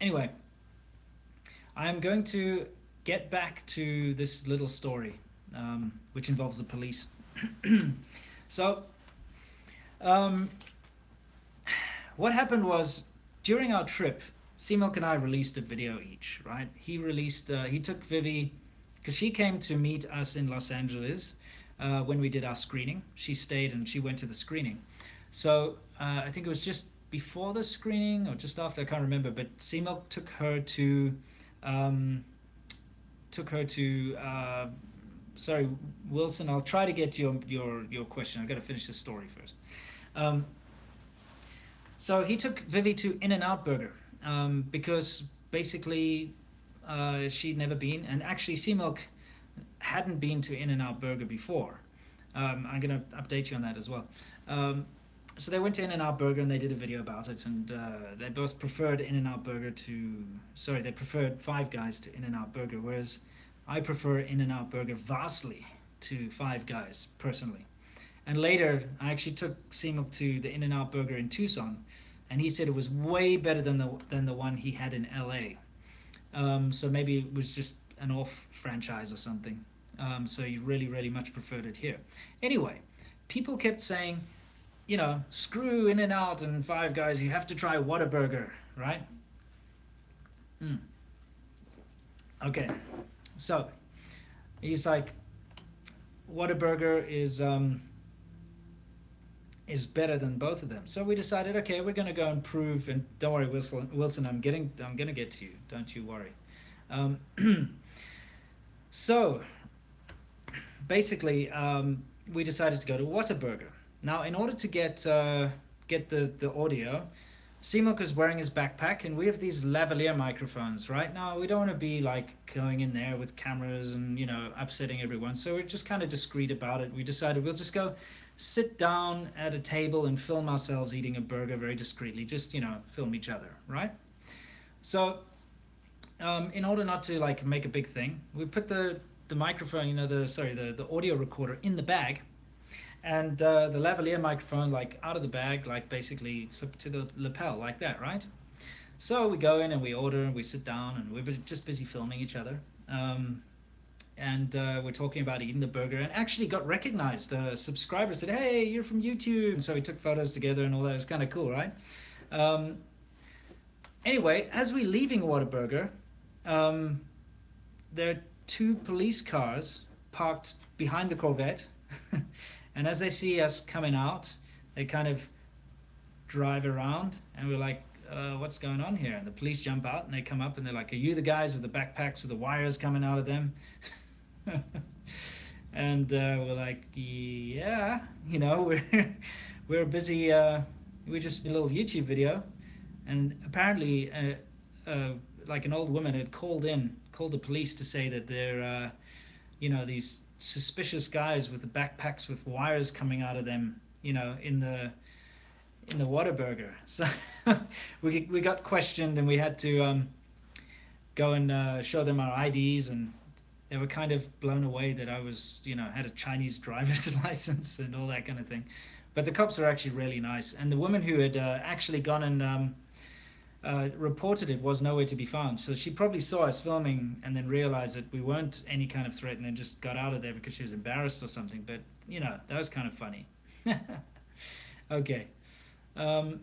Anyway, I'm going to get back to this little story, which involves the police. So, what happened was, during our trip, C-Milk and I released a video each, right? He took Vivi, because she came to meet us in Los Angeles when we did our screening. She stayed and she went to the screening. So I think it was just before the screening or just after, I can't remember, but C-Milk took her to sorry, Wilson. I'll try to get to your question. I've got to finish the story first. Um, so he took Vivi to In-N-Out Burger because basically she'd never been, and actually Sea Milk hadn't been to In-N-Out Burger before. I'm gonna update you on that as well. So they went to In-N-Out Burger and they did a video about it, and they both preferred In-N-Out Burger to, sorry, they preferred Five Guys to In-N-Out Burger, whereas I prefer In-N-Out Burger vastly to Five Guys personally. And later, I actually took Seamilk to the In-N-Out Burger in Tucson, and he said it was way better than the one he had in LA. So maybe it was just an off franchise or something. So he really, really much preferred it here. Anyway, people kept saying, you know, screw In-N-Out and Five Guys, you have to try Whataburger, right? Mm. Okay, so he's like, Whataburger is better than both of them. So we decided, okay, we're gonna go and prove. And don't worry, Wilson, I'm gonna get to you. Don't you worry. Um, so basically, we decided to go to Whataburger. Now, in order to get the audio, Seamilk is wearing his backpack, and we have these lavalier microphones. Right now, we don't want to be like going in there with cameras and upsetting everyone. So we're just kind of discreet about it. We decided we'll just go sit down at a table and film ourselves eating a burger very discreetly. Just film each other, right? So, in order not to like make a big thing, we put the microphone, the audio recorder in the bag. And the lavalier microphone, like out of the bag, like basically clipped to the lapel, like that, right? So we go in and we order and we sit down and we're just busy filming each other. And we're talking about eating the burger, and actually got recognized. The subscriber said, "Hey, you're from YouTube." And so we took photos together and all that. It was kind of cool, right? Anyway, as we're leaving Whataburger, there are two police cars parked behind the Corvette. And as they see us coming out, they kind of drive around, and we're like, what's going on here? And the police jump out, and they come up, and they're like, are you the guys with the backpacks with the wires coming out of them? And we're like, yeah, we're busy, we just did a little YouTube video. And apparently, like an old woman had called the police to say that they're, these suspicious guys with the backpacks with wires coming out of them, in the Whataburger. So we got questioned, and we had to go and show them our IDs, and they were kind of blown away that I was, had a Chinese driver's license and all that kind of thing. But the cops are actually really nice, and the woman who had actually gone and reported it was nowhere to be found. So she probably saw us filming and then realized that we weren't any kind of threat, and then just got out of there because she was embarrassed or something. But that was kind of funny. Okay. All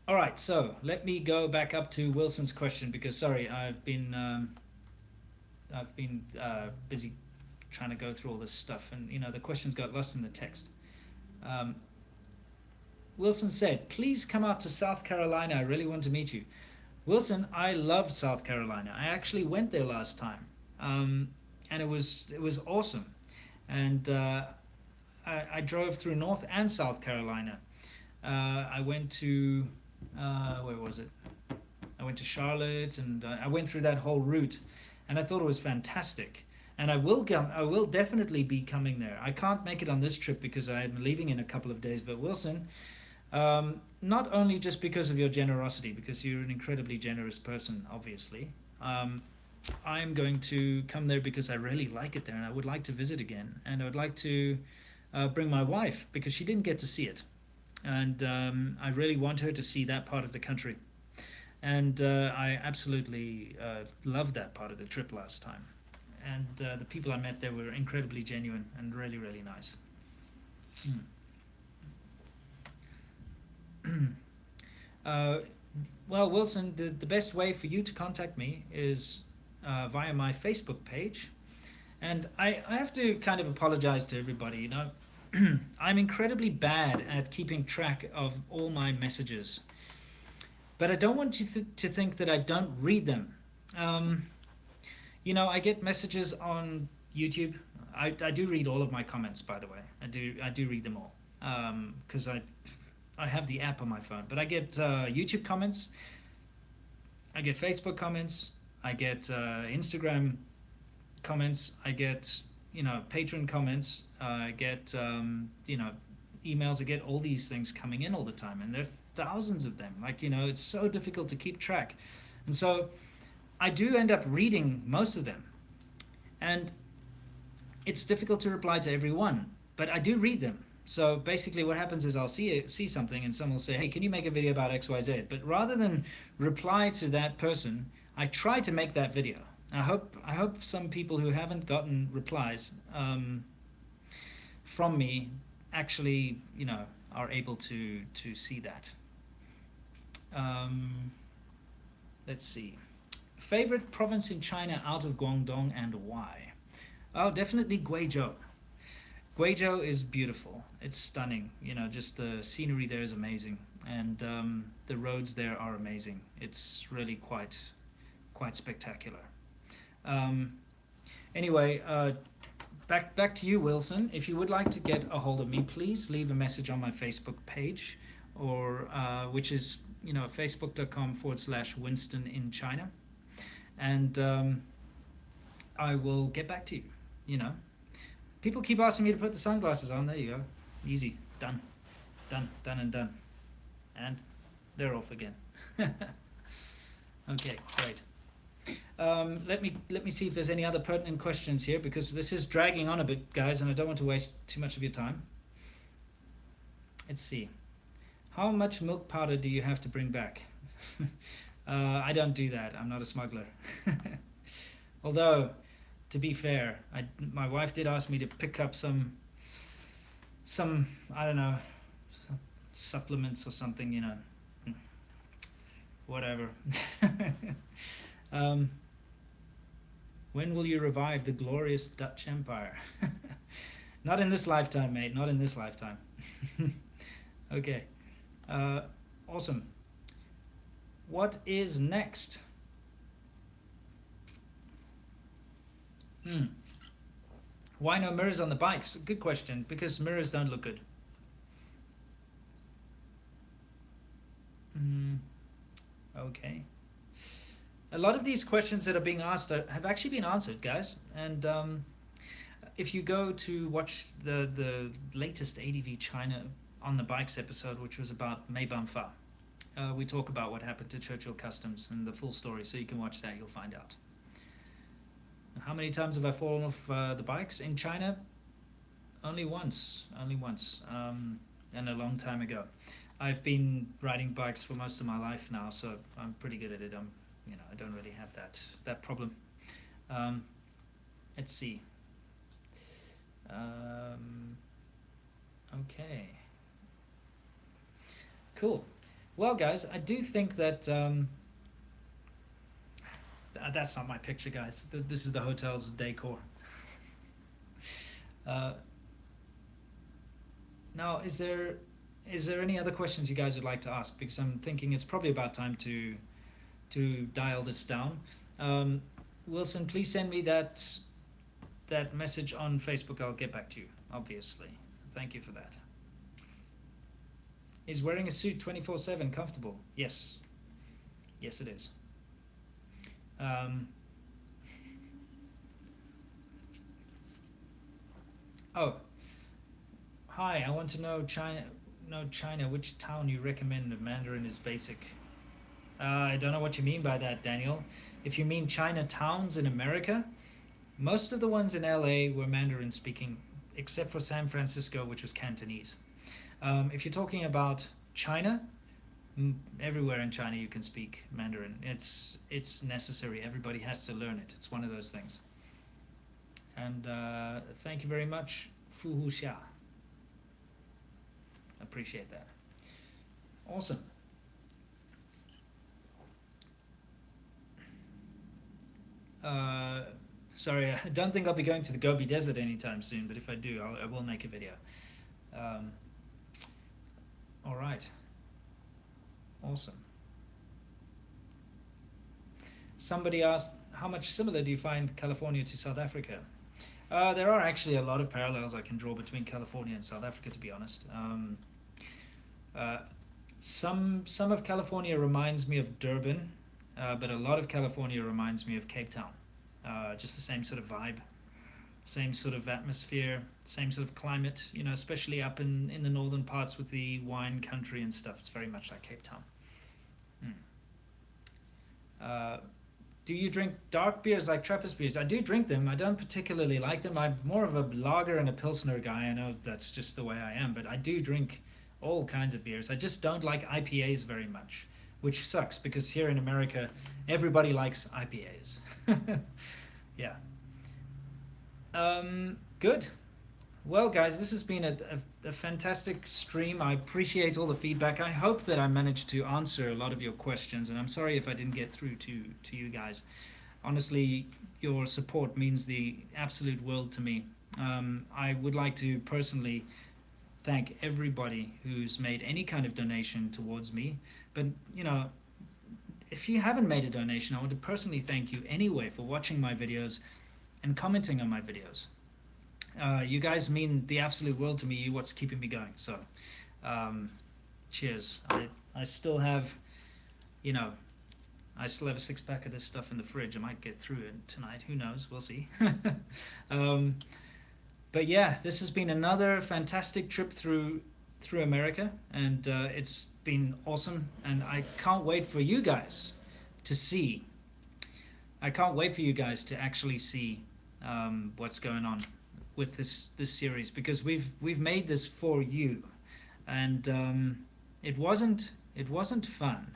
right, so let me go back up to Wilson's question, because sorry, I've been busy trying to go through all this stuff, and the questions got lost in the text. Wilson said, please come out to South Carolina. I really want to meet you. Wilson, I love South Carolina. I actually went there last time, and it was awesome. And I drove through North and South Carolina. I went to, where was it? I went to Charlotte, and I went through that whole route, and I thought it was fantastic. And I will definitely be coming there. I can't make it on this trip because I'm leaving in a couple of days. But Wilson, not only just because of your generosity, because you're an incredibly generous person, obviously. I'm going to come there because I really like it there, and I would like to visit again. And I would like to bring my wife, because she didn't get to see it. And I really want her to see that part of the country. And I absolutely loved that part of the trip last time. And the people I met there were incredibly genuine and really, really nice. Well, Wilson, the best way for you to contact me is via my Facebook page. And I have to kind of apologize to everybody. I'm incredibly bad at keeping track of all my messages. But I don't want you to think that I don't read them. I get messages on YouTube. I do read all of my comments, by the way. I do read them all, because I have the app on my phone. But I get YouTube comments, I get Facebook comments, I get Instagram comments, I get patron comments, I get emails. I get all these things coming in all the time, and there are thousands of them. Like it's so difficult to keep track, and so I do end up reading most of them, and it's difficult to reply to everyone, but I do read them. So basically, what happens is I'll see something, and someone will say, "Hey, can you make a video about X, Y, Z?" But rather than reply to that person, I try to make that video. I hope some people who haven't gotten replies from me actually are able to see that. Um, let's see. Favorite province in China out of Guangdong and why? Oh, definitely Guizhou. Guizhou is beautiful. It's stunning. Just the scenery there is amazing, and the roads there are amazing. It's really quite spectacular. Um, anyway, back to you, Wilson. If you would like to get a hold of me, please leave a message on my Facebook page, or which is facebook.com/Winston in China, and I will get back to you. People keep asking me to put the sunglasses on. There you go. Easy. Done. Done and done. And they're off again. Okay, great. Let me see if there's any other pertinent questions here, because this is dragging on a bit, guys, and I don't want to waste too much of your time. Let's see. How much milk powder do you have to bring back? I don't do that. I'm not a smuggler. Although, to be fair, my wife did ask me to pick up some I don't know, supplements or something, whatever. When will you revive the glorious Dutch Empire? Not in this lifetime, mate. Not in this lifetime. Okay. Awesome. What is next? Why no mirrors on the bikes? Good question. Because mirrors don't look good. Okay. A lot of these questions that are being asked have actually been answered, guys. And if you go to watch the latest ADV China on the bikes episode, which was about Mei Banfa, we talk about what happened to Churchill Customs and the full story. So you can watch that. You'll find out. How many times have I fallen off the bikes in China? Only once, and a long time ago. I've been riding bikes for most of my life now, so I'm pretty good at it. I don't really have that problem. Let's see. Okay. Cool. Well, guys, I do think that that's not my picture, guys. This is the hotel's decor. Now, is there any other questions you guys would like to ask? Because I'm thinking it's probably about time to dial this down. Wilson, please send me that message on Facebook. I'll get back to you, obviously. Thank you for that. Is wearing a suit 24/7 comfortable? Yes. Yes, it is. Oh, hi. I want to know China. Which town you recommend? Mandarin is basic. I don't know what you mean by that, Daniel. If you mean China towns in America, most of the ones in LA were Mandarin speaking, except for San Francisco, which was Cantonese. If you're talking about China, everywhere in China you can speak Mandarin. It's necessary. Everybody has to learn it. It's one of those things. And thank you very much, Fu Hu Xia. Appreciate that. Awesome. Sorry, I don't think I'll be going to the Gobi Desert anytime soon, but if I do, I will make a video. All right. Awesome. Somebody asked, how much similar do you find California to South Africa? There are actually a lot of parallels I can draw between California and South Africa, to be honest. Uh, some of California reminds me of Durban, but a lot of California reminds me of Cape Town. Just the same sort of vibe, same sort of atmosphere, same sort of climate. You know, especially up in the northern parts with the wine country and stuff. It's very much like Cape Town. Hmm. Uh, do you drink dark beers like Trappist beers? I do drink them. I don't particularly like them. I'm more of a lager and a pilsner guy. I know that's just the way I am, but I do drink all kinds of beers. I just don't like IPAs very much, which sucks because here in America, everybody likes IPAs. Yeah. Good. Well, guys, this has been a fantastic stream. I appreciate all the feedback. I hope that I managed to answer a lot of your questions, and I'm sorry if I didn't get through to you guys. Honestly, your support means the absolute world to me. I would like to personally thank everybody who's made any kind of donation towards me. But, you know, if you haven't made a donation, I want to personally thank you anyway for watching my videos and commenting on my videos. You guys mean the absolute world to me. You're what's keeping me going. So, cheers. I still have, you know, I still have a six-pack of this stuff in the fridge. I might get through it tonight. Who knows? We'll see. But yeah, this has been another fantastic trip through America, and it's been awesome. And I can't wait for you guys to see. I can't wait for you guys to actually see what's going on with this series, because we've made this for you, and it wasn't fun.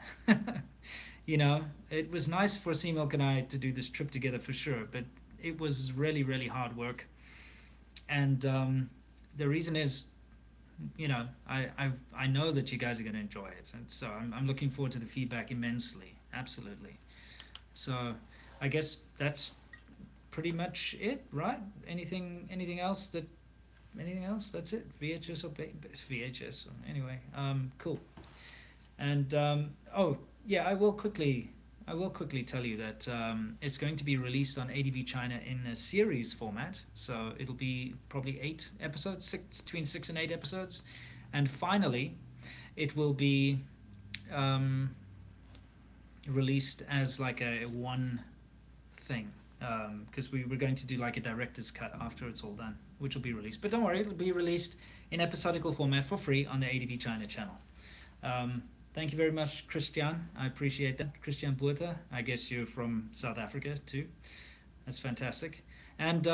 You know, it was nice for Sea Milk and I to do this trip together for sure, but it was really, really hard work. And the reason is, you know, I know that you guys are going to enjoy it, and so I'm looking forward to the feedback immensely. Absolutely. So I guess that's pretty much it, right? Anything else that's it? VHS or VHS, anyway. Cool. And oh yeah, I will quickly tell you that it's going to be released on ADV China in a series format. So it'll be probably 8 episodes, between 6 and 8 episodes. And finally, it will be released as like a one thing. Because we were going to do like a director's cut after it's all done, which will be released. But don't worry, it'll be released in episodical format for free on the ADV China channel. Thank you very much, Christian. I appreciate that. Christian Buerta. I guess you're from South Africa too. That's fantastic. And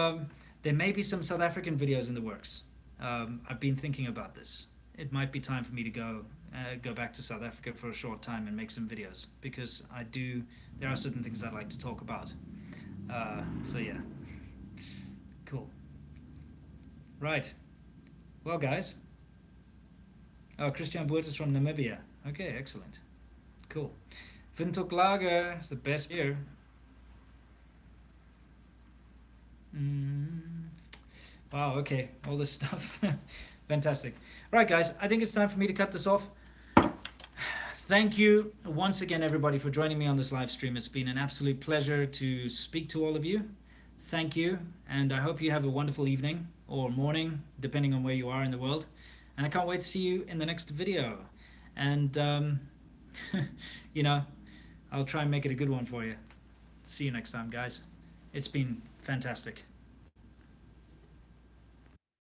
there may be some South African videos in the works. I've been thinking about this. It might be time for me to go back to South Africa for a short time and make some videos, because there are certain things I'd like to talk about. So yeah. Cool. Right. Well, guys. Oh, Christian Buerta's from Namibia. Okay, excellent. Cool. Windhoek Lager is the best beer. Wow, okay. All this stuff. Fantastic. Right, guys. I think it's time for me to cut this off. Thank you once again, everybody, for joining me on this live stream. It's been an absolute pleasure to speak to all of you. Thank you. And I hope you have a wonderful evening or morning, depending on where you are in the world. And I can't wait to see you in the next video. And, you know, I'll try and make it a good one for you. See you next time, guys. It's been fantastic.